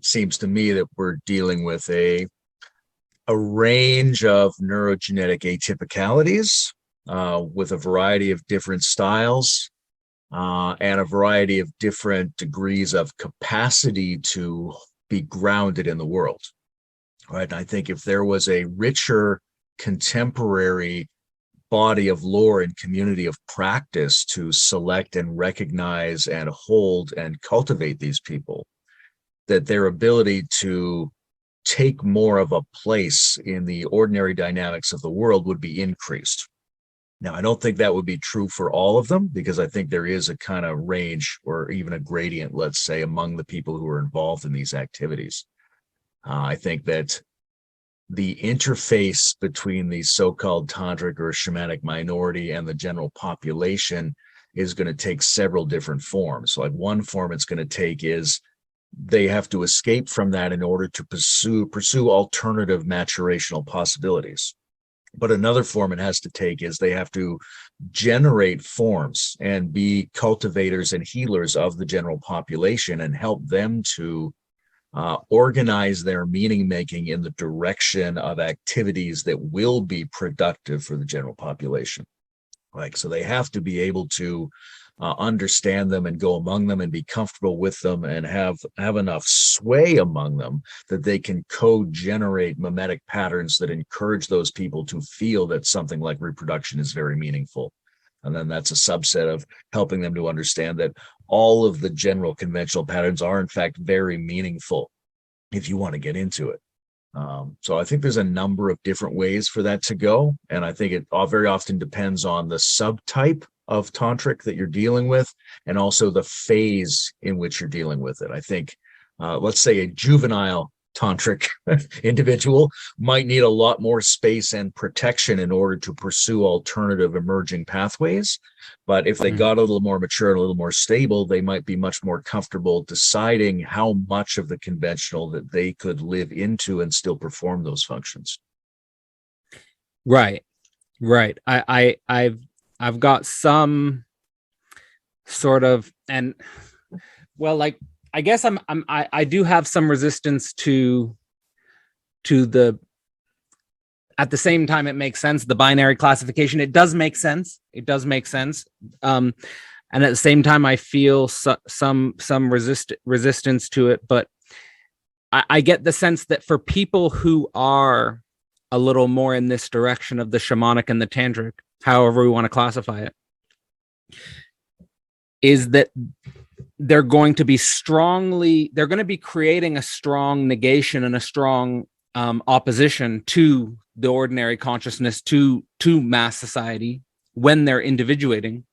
Seems to me that we're dealing with a range of neurogenetic atypicalities with a variety of different styles and a variety of different degrees of capacity to be grounded in the world. Right? And I think if there was a richer contemporary body of lore and community of practice to select and recognize and hold and cultivate these people, that their ability to take more of a place in the ordinary dynamics of the world would be increased. Now, I don't think that would be true for all of them, because I think there is a kind of range or even a gradient, let's say, among the people who are involved in these activities. I think that the interface between the so-called tantric or shamanic minority and the general population is going to take several different forms. Like one form it's going to take is they have to escape from that in order to pursue alternative maturational possibilities. But another form it has to take is they have to generate forms and be cultivators and healers of the general population and help them to organize their meaning making in the direction of activities that will be productive for the general population. Like, so they have to be able to understand them and go among them and be comfortable with them and have enough sway among them that they can co-generate mimetic patterns that encourage those people to feel that something like reproduction is very meaningful. And then that's a subset of helping them to understand that all of the general conventional patterns are in fact very meaningful if you want to get into it. So I think there's a number of different ways for that to go. And I think it very often depends on the subtype of tantric that you're dealing with, and also the phase in which you're dealing with it. I think, let's say a juvenile tantric individual might need a lot more space and protection in order to pursue alternative emerging pathways. But if they got a little more mature and a little more stable, they might be much more comfortable deciding how much of the conventional that they could live into and still perform those functions. Right. I've got some sort of, and well, like, I guess I do have some resistance to the, at the same time, it makes sense. The binary classification, it does make sense. And at the same time, I feel some resistance to it, but I get the sense that for people who are a little more in this direction of the shamanic and the tantric, however we want to classify it, is that they're going to be creating a strong negation and a strong opposition to the ordinary consciousness, to mass society when they're individuating.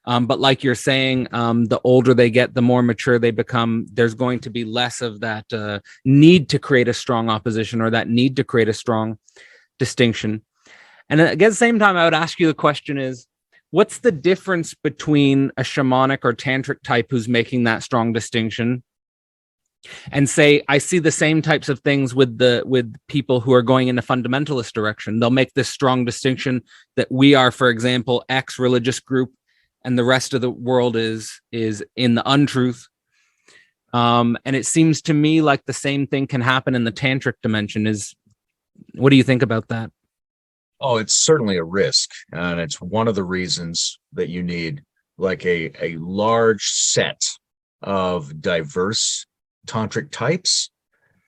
But like you're saying, the older they get, the more mature they become, there's going to be less of that need to create a strong opposition or that need to create a strong distinction. And at the same time, I would ask you the question is, what's the difference between a shamanic or tantric type who's making that strong distinction and say, I see the same types of things with people who are going in a fundamentalist direction? They'll make this strong distinction that we are, for example, X religious group, and the rest of the world is in the untruth. And it seems to me like the same thing can happen in the tantric dimension. What do you think about that? Oh, it's certainly a risk. And it's one of the reasons that you need like a large set of diverse tantric types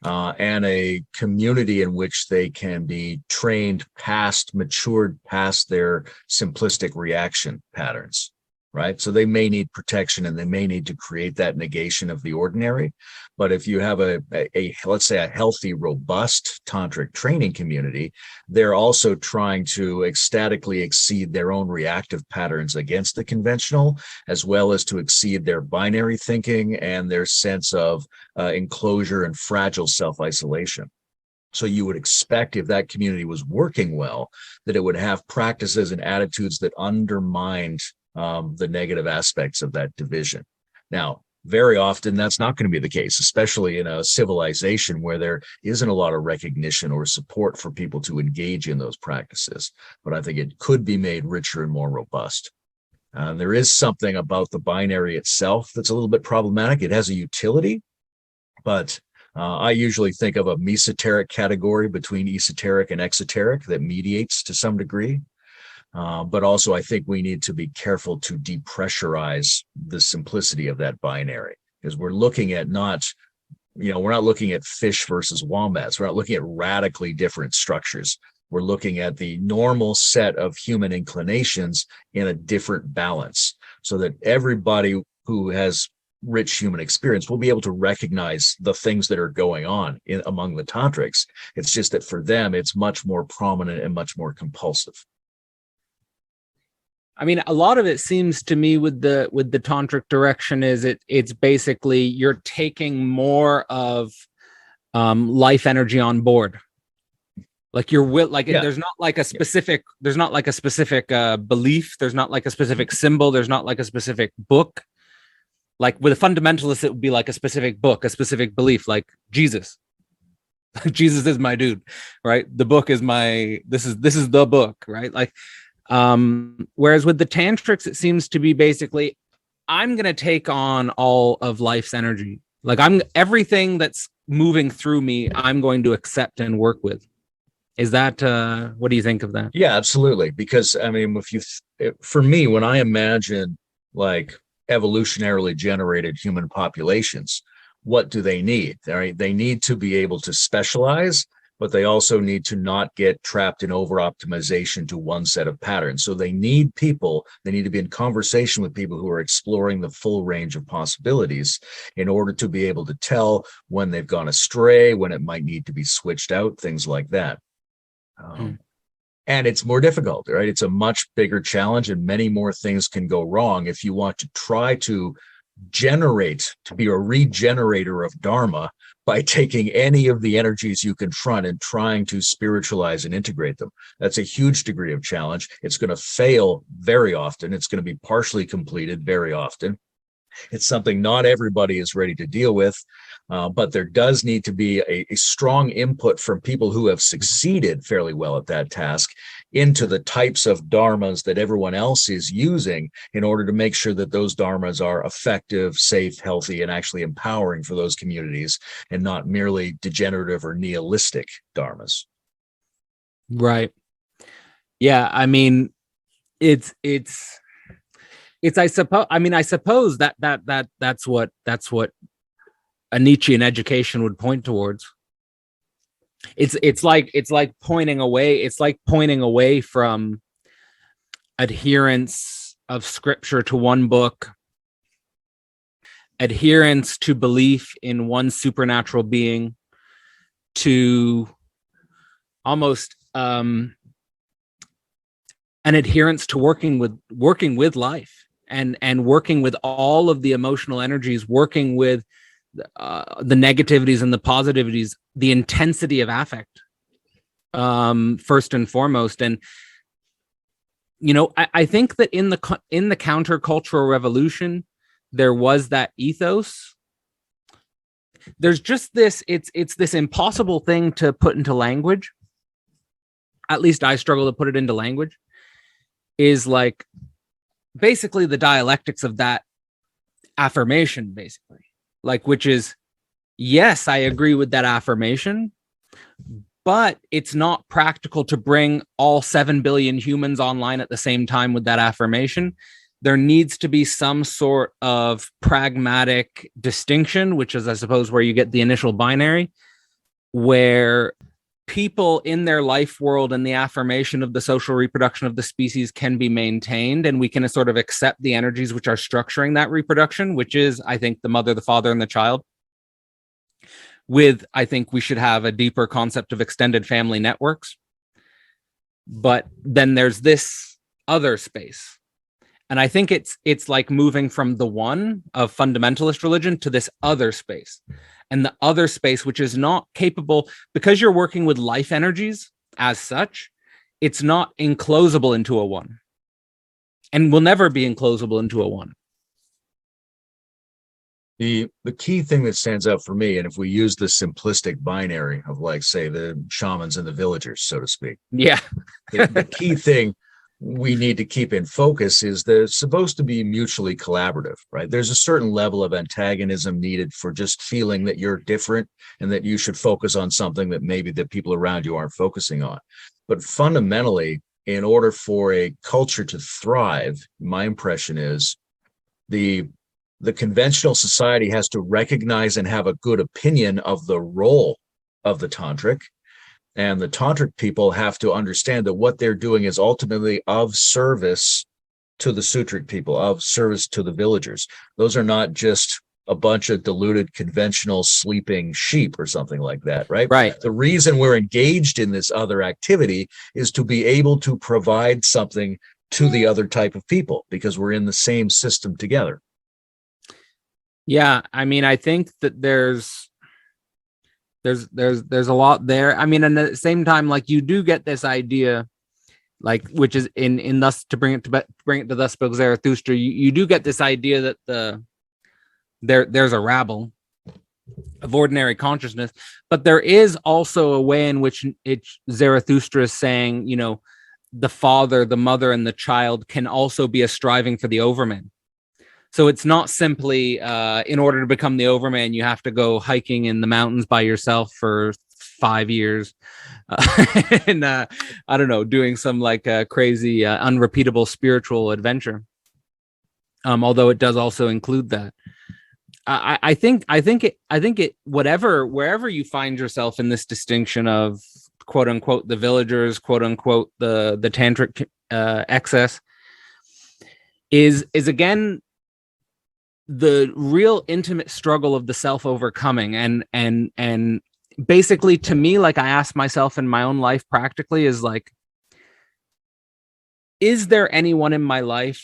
and a community in which they can be matured past their simplistic reaction patterns. Right. So they may need protection and they may need to create that negation of the ordinary. But if you have let's say a healthy, robust tantric training community, they're also trying to ecstatically exceed their own reactive patterns against the conventional, as well as to exceed their binary thinking and their sense of enclosure and fragile self-isolation. So you would expect, if that community was working well, that it would have practices and attitudes that undermined the negative aspects of that division. Now, very often that's not going to be the case, especially in a civilization where there isn't a lot of recognition or support for people to engage in those practices. But I think it could be made richer and more robust. There is something about the binary itself that's a little bit problematic. It has a utility, but I usually think of a mesoteric category between esoteric and exoteric that mediates to some degree. But also, I think we need to be careful to depressurize the simplicity of that binary, because we're looking at we're not looking at fish versus wombats. We're not looking at radically different structures. We're looking at the normal set of human inclinations in a different balance, so that everybody who has rich human experience, we'll be able to recognize the things that are going on among the tantrics. It's just that for them, it's much more prominent and much more compulsive. I mean, a lot of it seems to me with the tantric direction is it's basically you're taking more of life energy on board. Like there's not like a specific belief, there's not like a specific symbol, there's not like a specific book. Like with a fundamentalist, it would be like a specific book, a specific belief, like Jesus. Jesus is my dude, right? The book is this is the book, right? Like, whereas with the tantrics, it seems to be basically, I'm going to take on all of life's energy. Like everything that's moving through me, I'm going to accept and work with. Is that, what do you think of that? Yeah, absolutely. Because I mean, for me, when I imagine like evolutionarily generated human populations, what do they need? Right? They need to be able to specialize, but they also need to not get trapped in over optimization to one set of patterns. So they need to be in conversation with people who are exploring the full range of possibilities in order to be able to tell when they've gone astray, when it might need to be switched out, things like that. And it's more difficult, right? It's a much bigger challenge, and many more things can go wrong if you want to try to be a regenerator of Dharma by taking any of the energies you confront and trying to spiritualize and integrate them. That's a huge degree of challenge. It's going to fail very often. It's going to be partially completed very often. It's something not everybody is ready to deal with, but there does need to be a strong input from people who have succeeded fairly well at that task into the types of dharmas that everyone else is using in order to make sure that those dharmas are effective, safe, healthy, and actually empowering for those communities, and not merely degenerative or nihilistic dharmas. Right. Yeah. I mean, it's I suppose that's what a Nietzschean education would point towards. It's like pointing away from adherence of scripture to one book, adherence to belief in one supernatural being, to almost an adherence to working with life and working with all of the emotional energies, working with the negativities and the positivities, the intensity of affect, first and foremost. And I think that in the countercultural revolution, there was that ethos. There's just this, it's this impossible thing to put into language. At least I struggle to put it into language. Is like basically the dialectics of that affirmation, basically. Like, which is, yes, I agree with that affirmation, but it's not practical to bring all 7 billion humans online at the same time with that affirmation. There needs to be some sort of pragmatic distinction, which is, I suppose, where you get the initial binary, where people in their life world and the affirmation of the social reproduction of the species can be maintained, and we can sort of accept the energies which are structuring that reproduction, which is, I think, the mother, the father, and the child. I think we should have a deeper concept of extended family networks. But then there's this other space. And I think it's like moving from the one of fundamentalist religion to this other space. And the other space, which is not capable, because you're working with life energies as such, it's not enclosable into a one, and will never be enclosable into a one. The key thing that stands out for me, and if we use the simplistic binary of, like, say, the shamans and the villagers, so to speak. Yeah. the key thing we need to keep in focus is that it's supposed to be mutually collaborative, right? There's a certain level of antagonism needed for just feeling that you're different and that you should focus on something that maybe the people around you aren't focusing on. But fundamentally, in order for a culture to thrive, my impression is the conventional society has to recognize and have a good opinion of the role of the tantric. And the tantric people have to understand that what they're doing is ultimately of service to the sutric people, of service to the villagers. Those are not just a bunch of deluded conventional sleeping sheep or something like that, right? Right. The reason we're engaged in this other activity is to be able to provide something to the other type of people because we're in the same system together. Yeah, I mean, I think that there's a lot there. I mean, and at the same time, like, you do get this idea, like, which is in thus to bring it to Thus Spoke Zarathustra, you do get this idea that there's a rabble of ordinary consciousness, but there is also a way in which Zarathustra is saying, you know, the father, the mother, and the child can also be a striving for the overman. So it's not simply in order to become the overman, you have to go hiking in the mountains by yourself for 5 years and I don't know, doing some like crazy, unrepeatable spiritual adventure. Although it does also include that. I think it, wherever you find yourself in this distinction of quote unquote the villagers, quote unquote the tantric excess, is again the real intimate struggle of the self overcoming. And basically, to me, like, I ask myself in my own life practically, is like, is there anyone in my life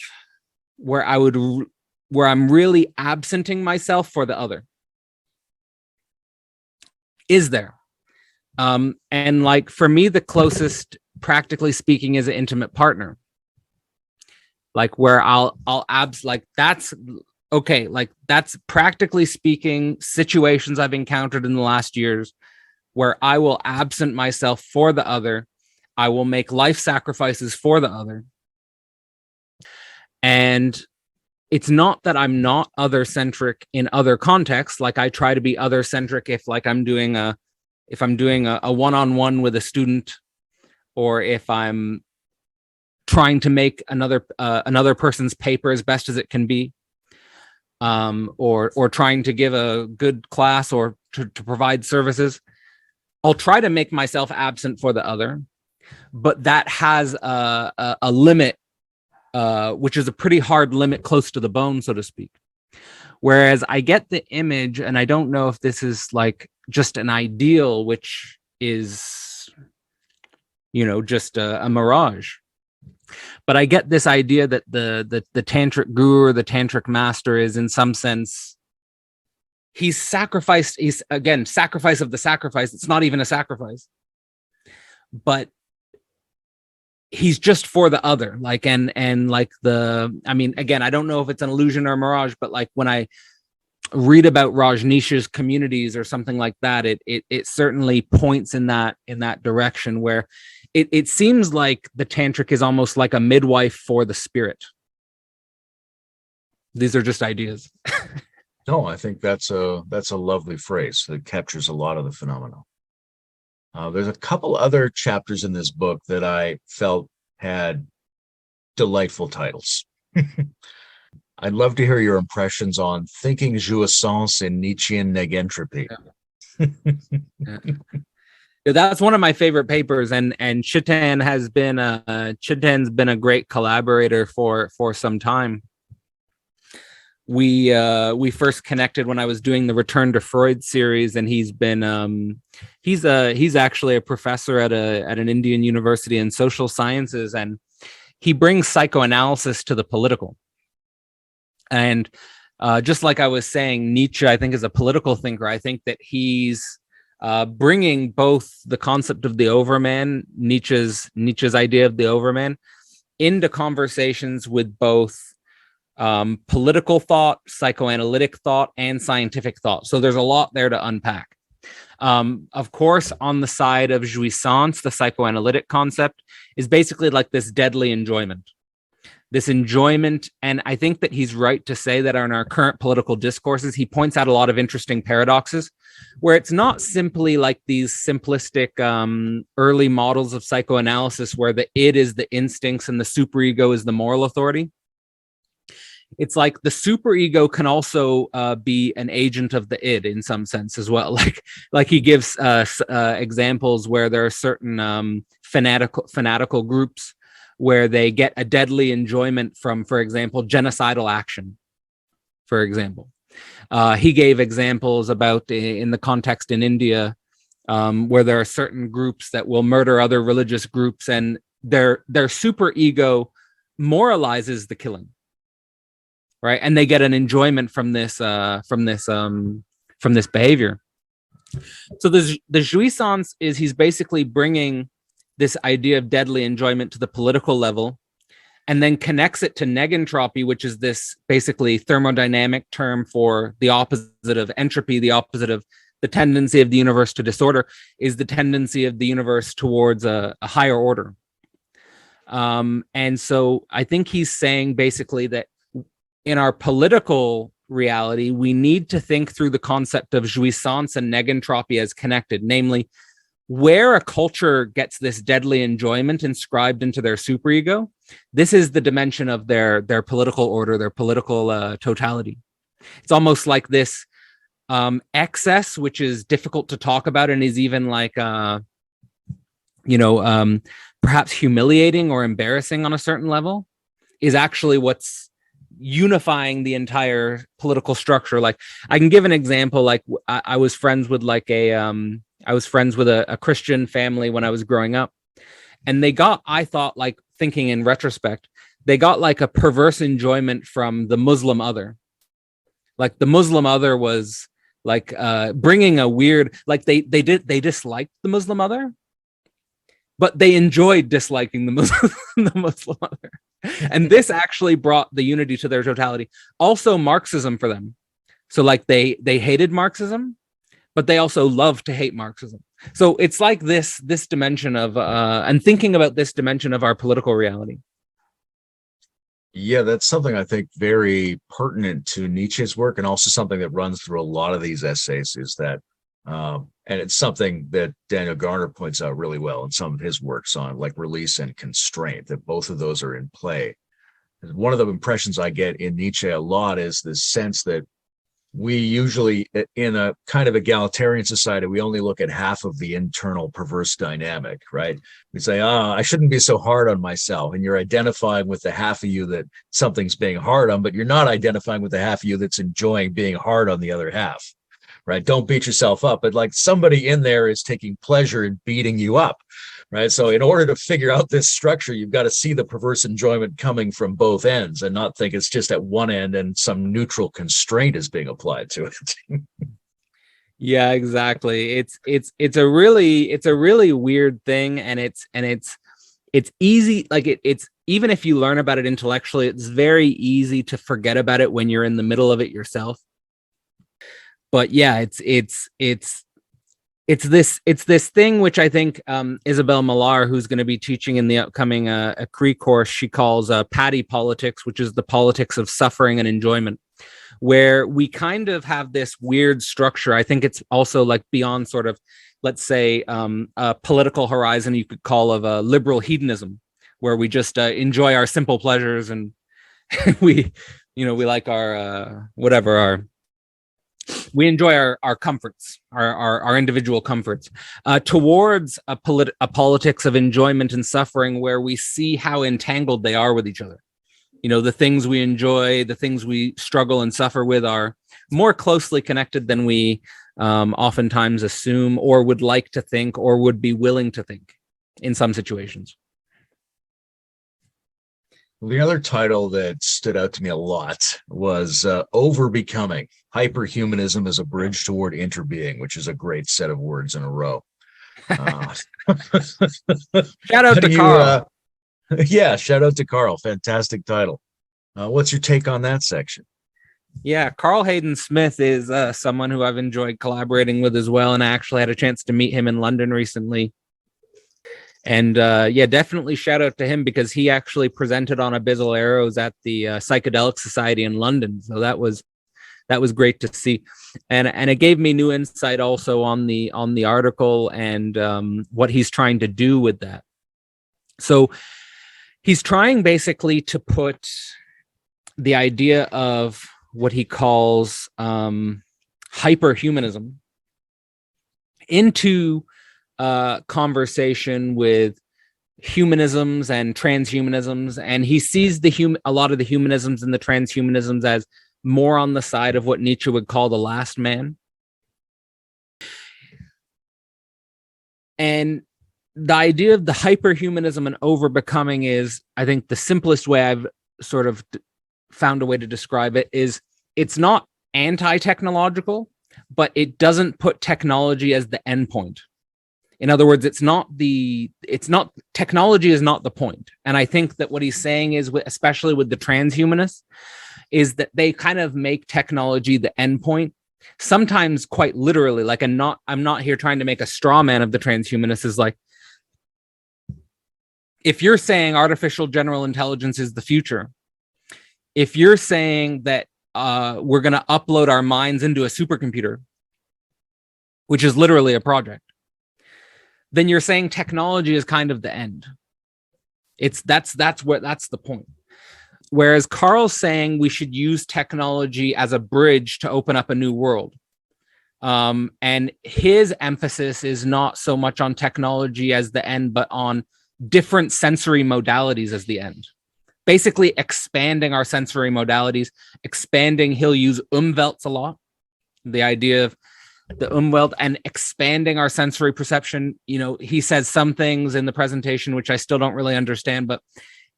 where I'm really absenting myself for the other? Is there? And like, for me, the closest, practically speaking, is an intimate partner. Like, where that's okay. Like, that's practically speaking situations I've encountered in the last years where I will absent myself for the other. I will make life sacrifices for the other. And it's not that I'm not other centric in other contexts. Like, I try to be other centric if I'm doing a one-on-one with a student, or if I'm trying to make another person's paper as best as it can be, or trying to give a good class, or to provide services. I'll try to make myself absent for the other, but that has a limit, which is a pretty hard limit, close to the bone, so to speak. Whereas I get the image, and I don't know if this is like just an ideal, which is, you know, just a mirage. But I get this idea that the tantric guru or the tantric master is, in some sense, he's sacrificed. He's, again, sacrifice of the sacrifice. It's not even a sacrifice, but he's just for the other. Like, and like I mean, again, I don't know if it's an illusion or a mirage, but like, when I read about Nietzsche's communities or something like that, it certainly points in that direction, where it seems like the tantric is almost like a midwife for the spirit. These are just ideas. No, I think that's a lovely phrase that captures a lot of the phenomenon. There's a couple other chapters in this book that I felt had delightful titles. I'd love to hear your impressions on Thinking Jouissance in Nietzschean Negentropy. Yeah. That's one of my favorite papers, and Chitan's been a great collaborator for some time. We first connected when I was doing the Return to Freud series, and he's actually a professor at an Indian university in social sciences, and he brings psychoanalysis to the political. And just like I was saying, Nietzsche, I think, is a political thinker. I think that he's bringing both the concept of the overman, Nietzsche's idea of the overman, into conversations with both political thought, psychoanalytic thought, and scientific thought. So there's a lot there to unpack. Of course, on the side of jouissance, the psychoanalytic concept is basically like this deadly enjoyment. This enjoyment, and I think that he's right to say that in our current political discourses, he points out a lot of interesting paradoxes, where it's not simply like these simplistic early models of psychoanalysis where the id is the instincts and the superego is the moral authority. It's like the superego can also be an agent of the id in some sense as well. Like he gives examples where there are certain fanatical groups where they get a deadly enjoyment from, for example, genocidal action, for example. He gave examples about in the context in India, where there are certain groups that will murder other religious groups, and their super ego moralizes the killing, right? And they get an enjoyment from this behavior. So the jouissance is he's basically bringing this idea of deadly enjoyment to the political level, and then connects it to negentropy, which is this basically thermodynamic term for the opposite of entropy, the opposite of the tendency of the universe to disorder, is the tendency of the universe towards a higher order. And so I think he's saying basically that in our political reality, we need to think through the concept of jouissance and negentropy as connected, namely, where a culture gets this deadly enjoyment inscribed into their superego, this is the dimension of their political order, their political totality. It's almost like this excess, which is difficult to talk about and is even like, perhaps humiliating or embarrassing on a certain level, is actually what's unifying the entire political structure. Like, I can give an example. Like, I was friends with a Christian family when I was growing up, and they got, I thought, like, thinking in retrospect, they got like a perverse enjoyment from the Muslim other. Like, the Muslim other was like bringing a weird, like they disliked the Muslim other, but they enjoyed disliking the Muslim other. And this actually brought the unity to their totality. Also Marxism for them. So like they hated Marxism, but they also love to hate Marxism. So it's like this dimension of, and thinking about this dimension of our political reality. Yeah, that's something I think very pertinent to Nietzsche's work, and also something that runs through a lot of these essays, is that, and it's something that Daniel Garner points out really well in some of his works on like release and constraint, that both of those are in play. One of the impressions I get in Nietzsche a lot is this sense that we usually, in a kind of egalitarian society, we only look at half of the internal perverse dynamic, right? We say, I shouldn't be so hard on myself. And you're identifying with the half of you that something's being hard on, but you're not identifying with the half of you that's enjoying being hard on the other half, right? Don't beat yourself up. But like, somebody in there is taking pleasure in beating you up, right? So in order to figure out this structure, you've got to see the perverse enjoyment coming from both ends and not think it's just at one end and some neutral constraint is being applied to it. Yeah, exactly. It's a really weird thing, and it's easy. Like it's even if you learn about it intellectually, it's very easy to forget about it when you're in the middle of it yourself. But yeah, it's this thing which I think Isabel Millar, who's going to be teaching in the upcoming a Cree course, she calls Paddy politics, which is the politics of suffering and enjoyment, where we kind of have this weird structure. I think it's also like beyond sort of, let's say, a political horizon you could call of a liberal hedonism, where we just enjoy our simple pleasures and we like our we enjoy our comforts, our individual comforts, towards a politics of enjoyment and suffering, where we see how entangled they are with each other. The things we enjoy, the things we struggle and suffer with are more closely connected than we oftentimes assume or would like to think or would be willing to think in some situations. The other title that stood out to me a lot was Overbecoming, Hyperhumanism as a Bridge Toward Interbeing, which is a great set of words in a row. Shout out to Carl. Yeah, shout out to Carl. Fantastic title. What's your take on that section? Yeah, Carl Hayden Smith is someone who I've enjoyed collaborating with as well, and I actually had a chance to meet him in London recently. And yeah, definitely shout out to him, because he actually presented on Abyssal Arrows at the Psychedelic Society in London. So that was great to see, and it gave me new insight also on the article and what he's trying to do with that. So he's trying basically to put the idea of what he calls hyperhumanism into conversation with humanisms and transhumanisms, and he sees a lot of the humanisms and the transhumanisms as more on the side of what Nietzsche would call the last man. And the idea of the hyperhumanism and overbecoming is, I think the simplest way I've sort of found a way to describe it is, it's not anti-technological, but it doesn't put technology as the end point. In other words, technology is not the point. And I think that what he's saying is, especially with the transhumanists, is that they kind of make technology the end point, sometimes quite literally. Like, I'm not here trying to make a straw man of the transhumanists. Is like, if you're saying artificial general intelligence is the future, if you're saying that we're going to upload our minds into a supercomputer, which is literally a project, then you're saying technology is kind of the end. That's the point. Whereas Carl's saying we should use technology as a bridge to open up a new world. And his emphasis is not so much on technology as the end, but on different sensory modalities as the end. Basically expanding our sensory modalities, expanding, he'll use Umwelt a lot, the idea of the Umwelt, and expanding our sensory perception. You know, he says some things in the presentation which I still don't really understand, but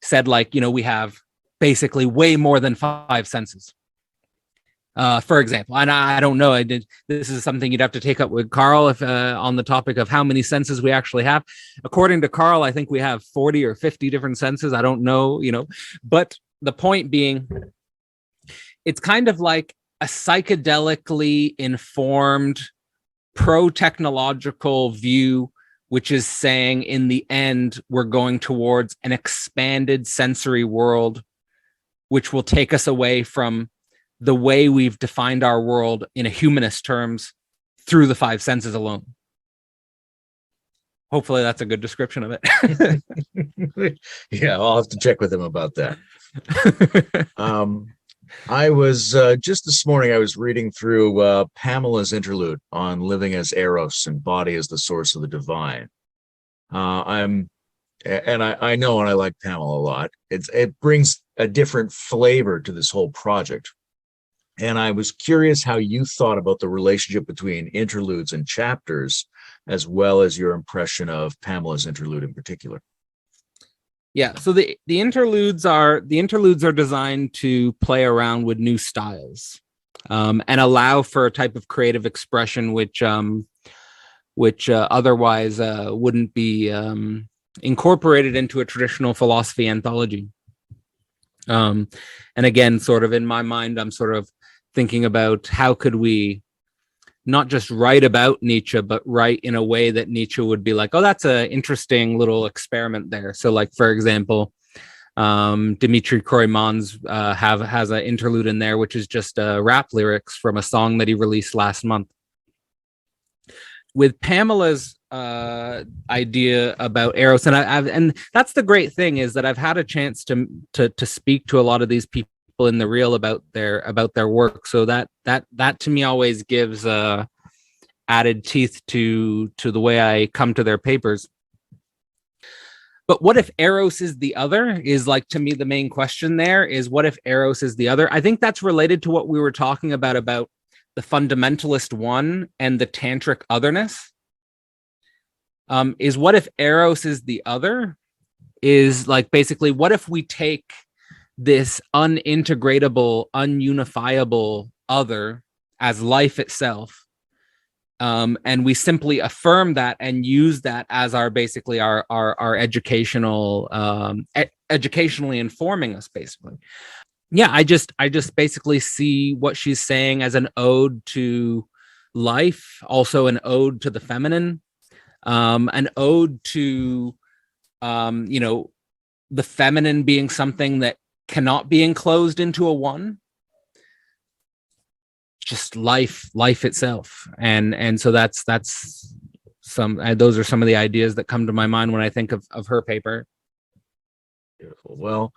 said, like, you know, we have basically way more than 5 senses, for example. And I don't know, this is something you'd have to take up with Carl if on the topic of how many senses we actually have. According to Carl, I think we have 40 or 50 different senses. I don't know, you know, but the point being, it's kind of like a psychedelically informed pro-technological view, which is saying in the end, we're going towards an expanded sensory world, which will take us away from the way we've defined our world in a humanist terms through the 5 senses alone. Hopefully that's a good description of it. Yeah, I'll have to check with him about that. I was just this morning, I was reading through Pamela's interlude on living as Eros and body as the source of the divine. I know, and I like Pamela a lot. It brings a different flavor to this whole project. And I was curious how you thought about the relationship between interludes and chapters, as well as your impression of Pamela's interlude in particular. Yeah, so the interludes are designed to play around with new styles, and allow for a type of creative expression which otherwise wouldn't be incorporated into a traditional philosophy anthology. And again, sort of in my mind, I'm sort of thinking about how could we not just write about Nietzsche, but write in a way that Nietzsche would be like, oh, that's an interesting little experiment there. So, like, for example, Dimitri Kroiman's has an interlude in there, which is just rap lyrics from a song that he released last month. With Pamela's idea about Eros, and that's the great thing, is that I've had a chance to speak to a lot of these people in the real about their work. So that to me always gives added teeth to the way I come to their papers. But what if Eros is the other, is, like, to me the main question there is, what if Eros is the other? I think that's related to what we were talking about the fundamentalist one and the tantric otherness. Is what if Eros is the other, is like, basically, what if we take this unintegratable, ununifiable other as life itself, and we simply affirm that and use that as our educational, educationally informing us, basically. Yeah, I just basically see what she's saying as an ode to life, also an ode to the feminine, an ode to the feminine being something that cannot be enclosed into a one, just life itself. And so that's those are some of the ideas that come to my mind when I think of her paper. Beautiful. Well,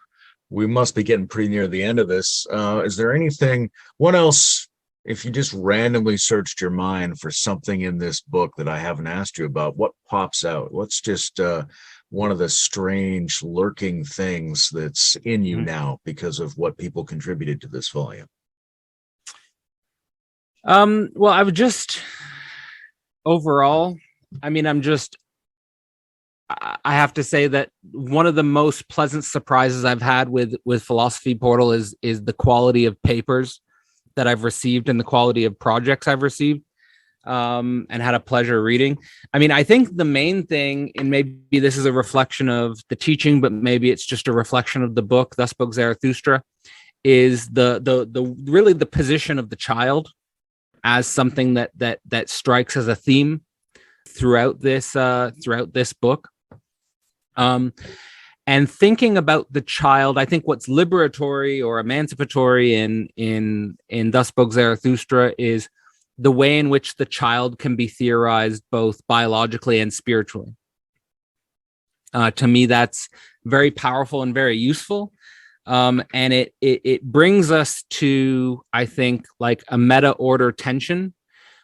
we must be getting pretty near the end of this. Is there anything, what else, if you just randomly searched your mind for something in this book that I haven't asked you about, what pops out? What's just one of the strange lurking things that's in you now because of what people contributed to this volume? Well, I would just overall, I mean, I have to say that one of the most pleasant surprises I've had with Philosophy Portal is the quality of papers that I've received and the quality of projects I've received, and had a pleasure reading. I mean, I think the main thing, and maybe this is a reflection of the teaching, but maybe it's just a reflection of the book, Thus Spoke Zarathustra, is the really the position of the child as something that strikes as a theme throughout this book. And thinking about the child, I think what's liberatory or emancipatory in Thus Spoke Zarathustra is the way in which the child can be theorized both biologically and spiritually. To me, that's very powerful and very useful. And it brings us to, I think, like a meta order tension,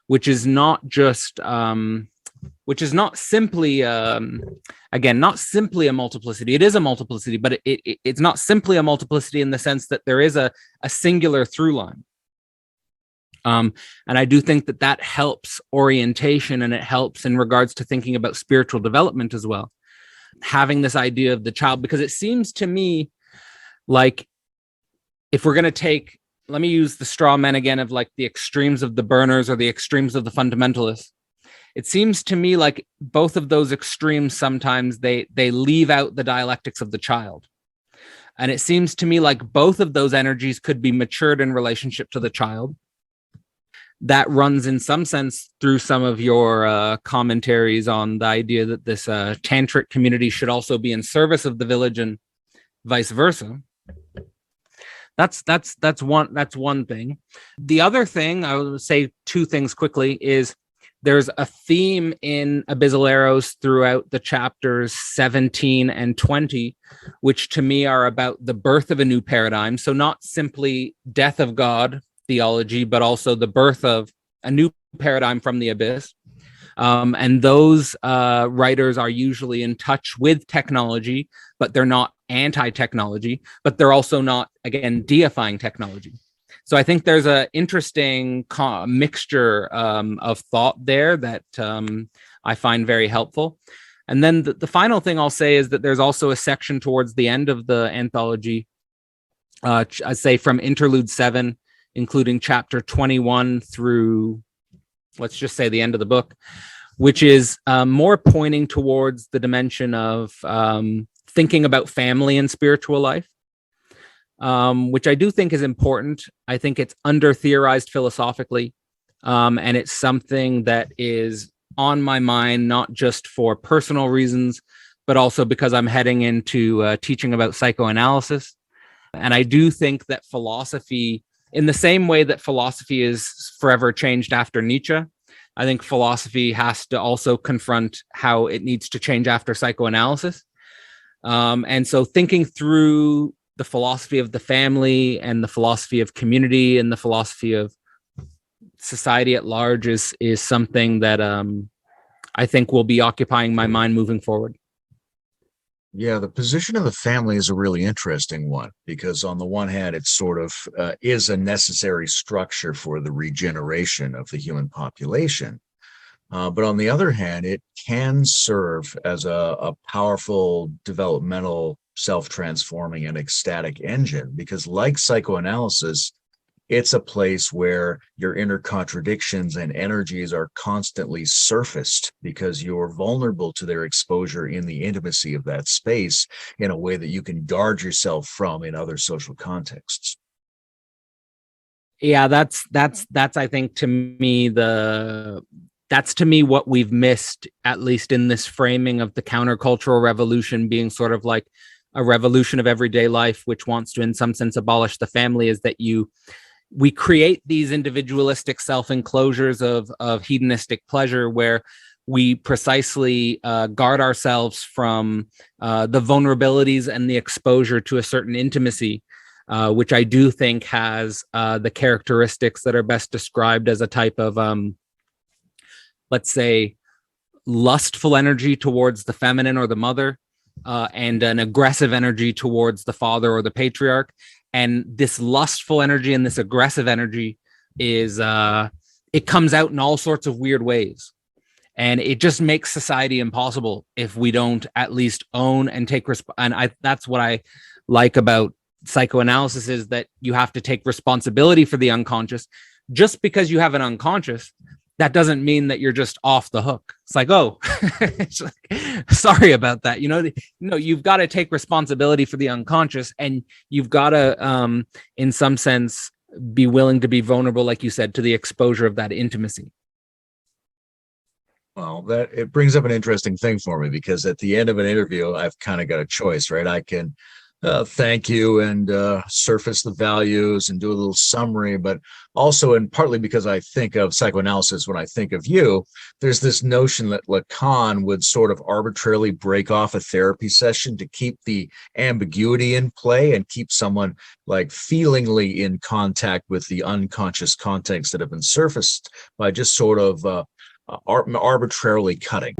which is not just which is not simply again, not simply a multiplicity. It is a multiplicity, but it's not simply a multiplicity in the sense that there is a singular through line. And I do think that helps orientation, and it helps in regards to thinking about spiritual development as well. Having this idea of the child, because it seems to me like, if we're going to take, let me use the straw man again, of like the extremes of the burners or the extremes of the fundamentalists. It seems to me like both of those extremes, sometimes they leave out the dialectics of the child. And it seems to me like both of those energies could be matured in relationship to the child. That runs in some sense through some of your commentaries on the idea that this tantric community should also be in service of the village and vice versa. That's one thing. The other thing, I would say two things quickly, is there's a theme in Abyssal Arrows throughout the chapters 17 and 20, which to me are about the birth of a new paradigm. So not simply death of God theology, but also the birth of a new paradigm from the abyss. And those writers are usually in touch with technology, but they're not anti-technology, but they're also not, again, deifying technology. So I think there's an interesting mixture of thought there that I find very helpful. And then the final thing I'll say is that there's also a section towards the end of the anthology, I say from interlude 7, including chapter 21 through, let's just say, the end of the book, which is more pointing towards the dimension of thinking about family and spiritual life, which I do think is important. I think it's under-theorized philosophically, and it's something that is on my mind, not just for personal reasons, but also because I'm heading into teaching about psychoanalysis. And I do think that philosophy, in the same way that philosophy is forever changed after Nietzsche, I think philosophy has to also confront how it needs to change after psychoanalysis. And so thinking through the philosophy of the family and the philosophy of community and the philosophy of society at large is something that I think will be occupying my mind moving forward. Yeah, the position of the family is a really interesting one, because on the one hand, it sort of is a necessary structure for the regeneration of the human population. But on the other hand, it can serve as a powerful developmental, self-transforming and ecstatic engine, because like psychoanalysis, it's a place where your inner contradictions and energies are constantly surfaced because you're vulnerable to their exposure in the intimacy of that space in a way that you can guard yourself from in other social contexts. Yeah, that's I think to me that's to me what we've missed, at least in this framing of the countercultural revolution being sort of like a revolution of everyday life, which wants to in some sense abolish the family, is that we create these individualistic self-enclosures of hedonistic pleasure where we precisely guard ourselves from the vulnerabilities and the exposure to a certain intimacy, which I do think has the characteristics that are best described as a type of, let's say, lustful energy towards the feminine or the mother, and an aggressive energy towards the father or the patriarch. And this lustful energy and this aggressive energy is it comes out in all sorts of weird ways. And it just makes society impossible if we don't at least own and take that's what I like about psychoanalysis, is that you have to take responsibility for the unconscious. Just because you have an unconscious, that doesn't mean that you're just off the hook. It's like, oh, it's like, sorry about that. You've got to take responsibility for the unconscious, and you've got to, in some sense, be willing to be vulnerable, like you said, to the exposure of that intimacy. Well, that it brings up an interesting thing for me, because at the end of an interview, I've kind of got a choice, right? I can thank you and surface the values and do a little summary, but also, and partly because I think of psychoanalysis when I think of you, there's this notion that Lacan would sort of arbitrarily break off a therapy session to keep the ambiguity in play and keep someone like feelingly in contact with the unconscious contexts that have been surfaced by just sort of arbitrarily cutting.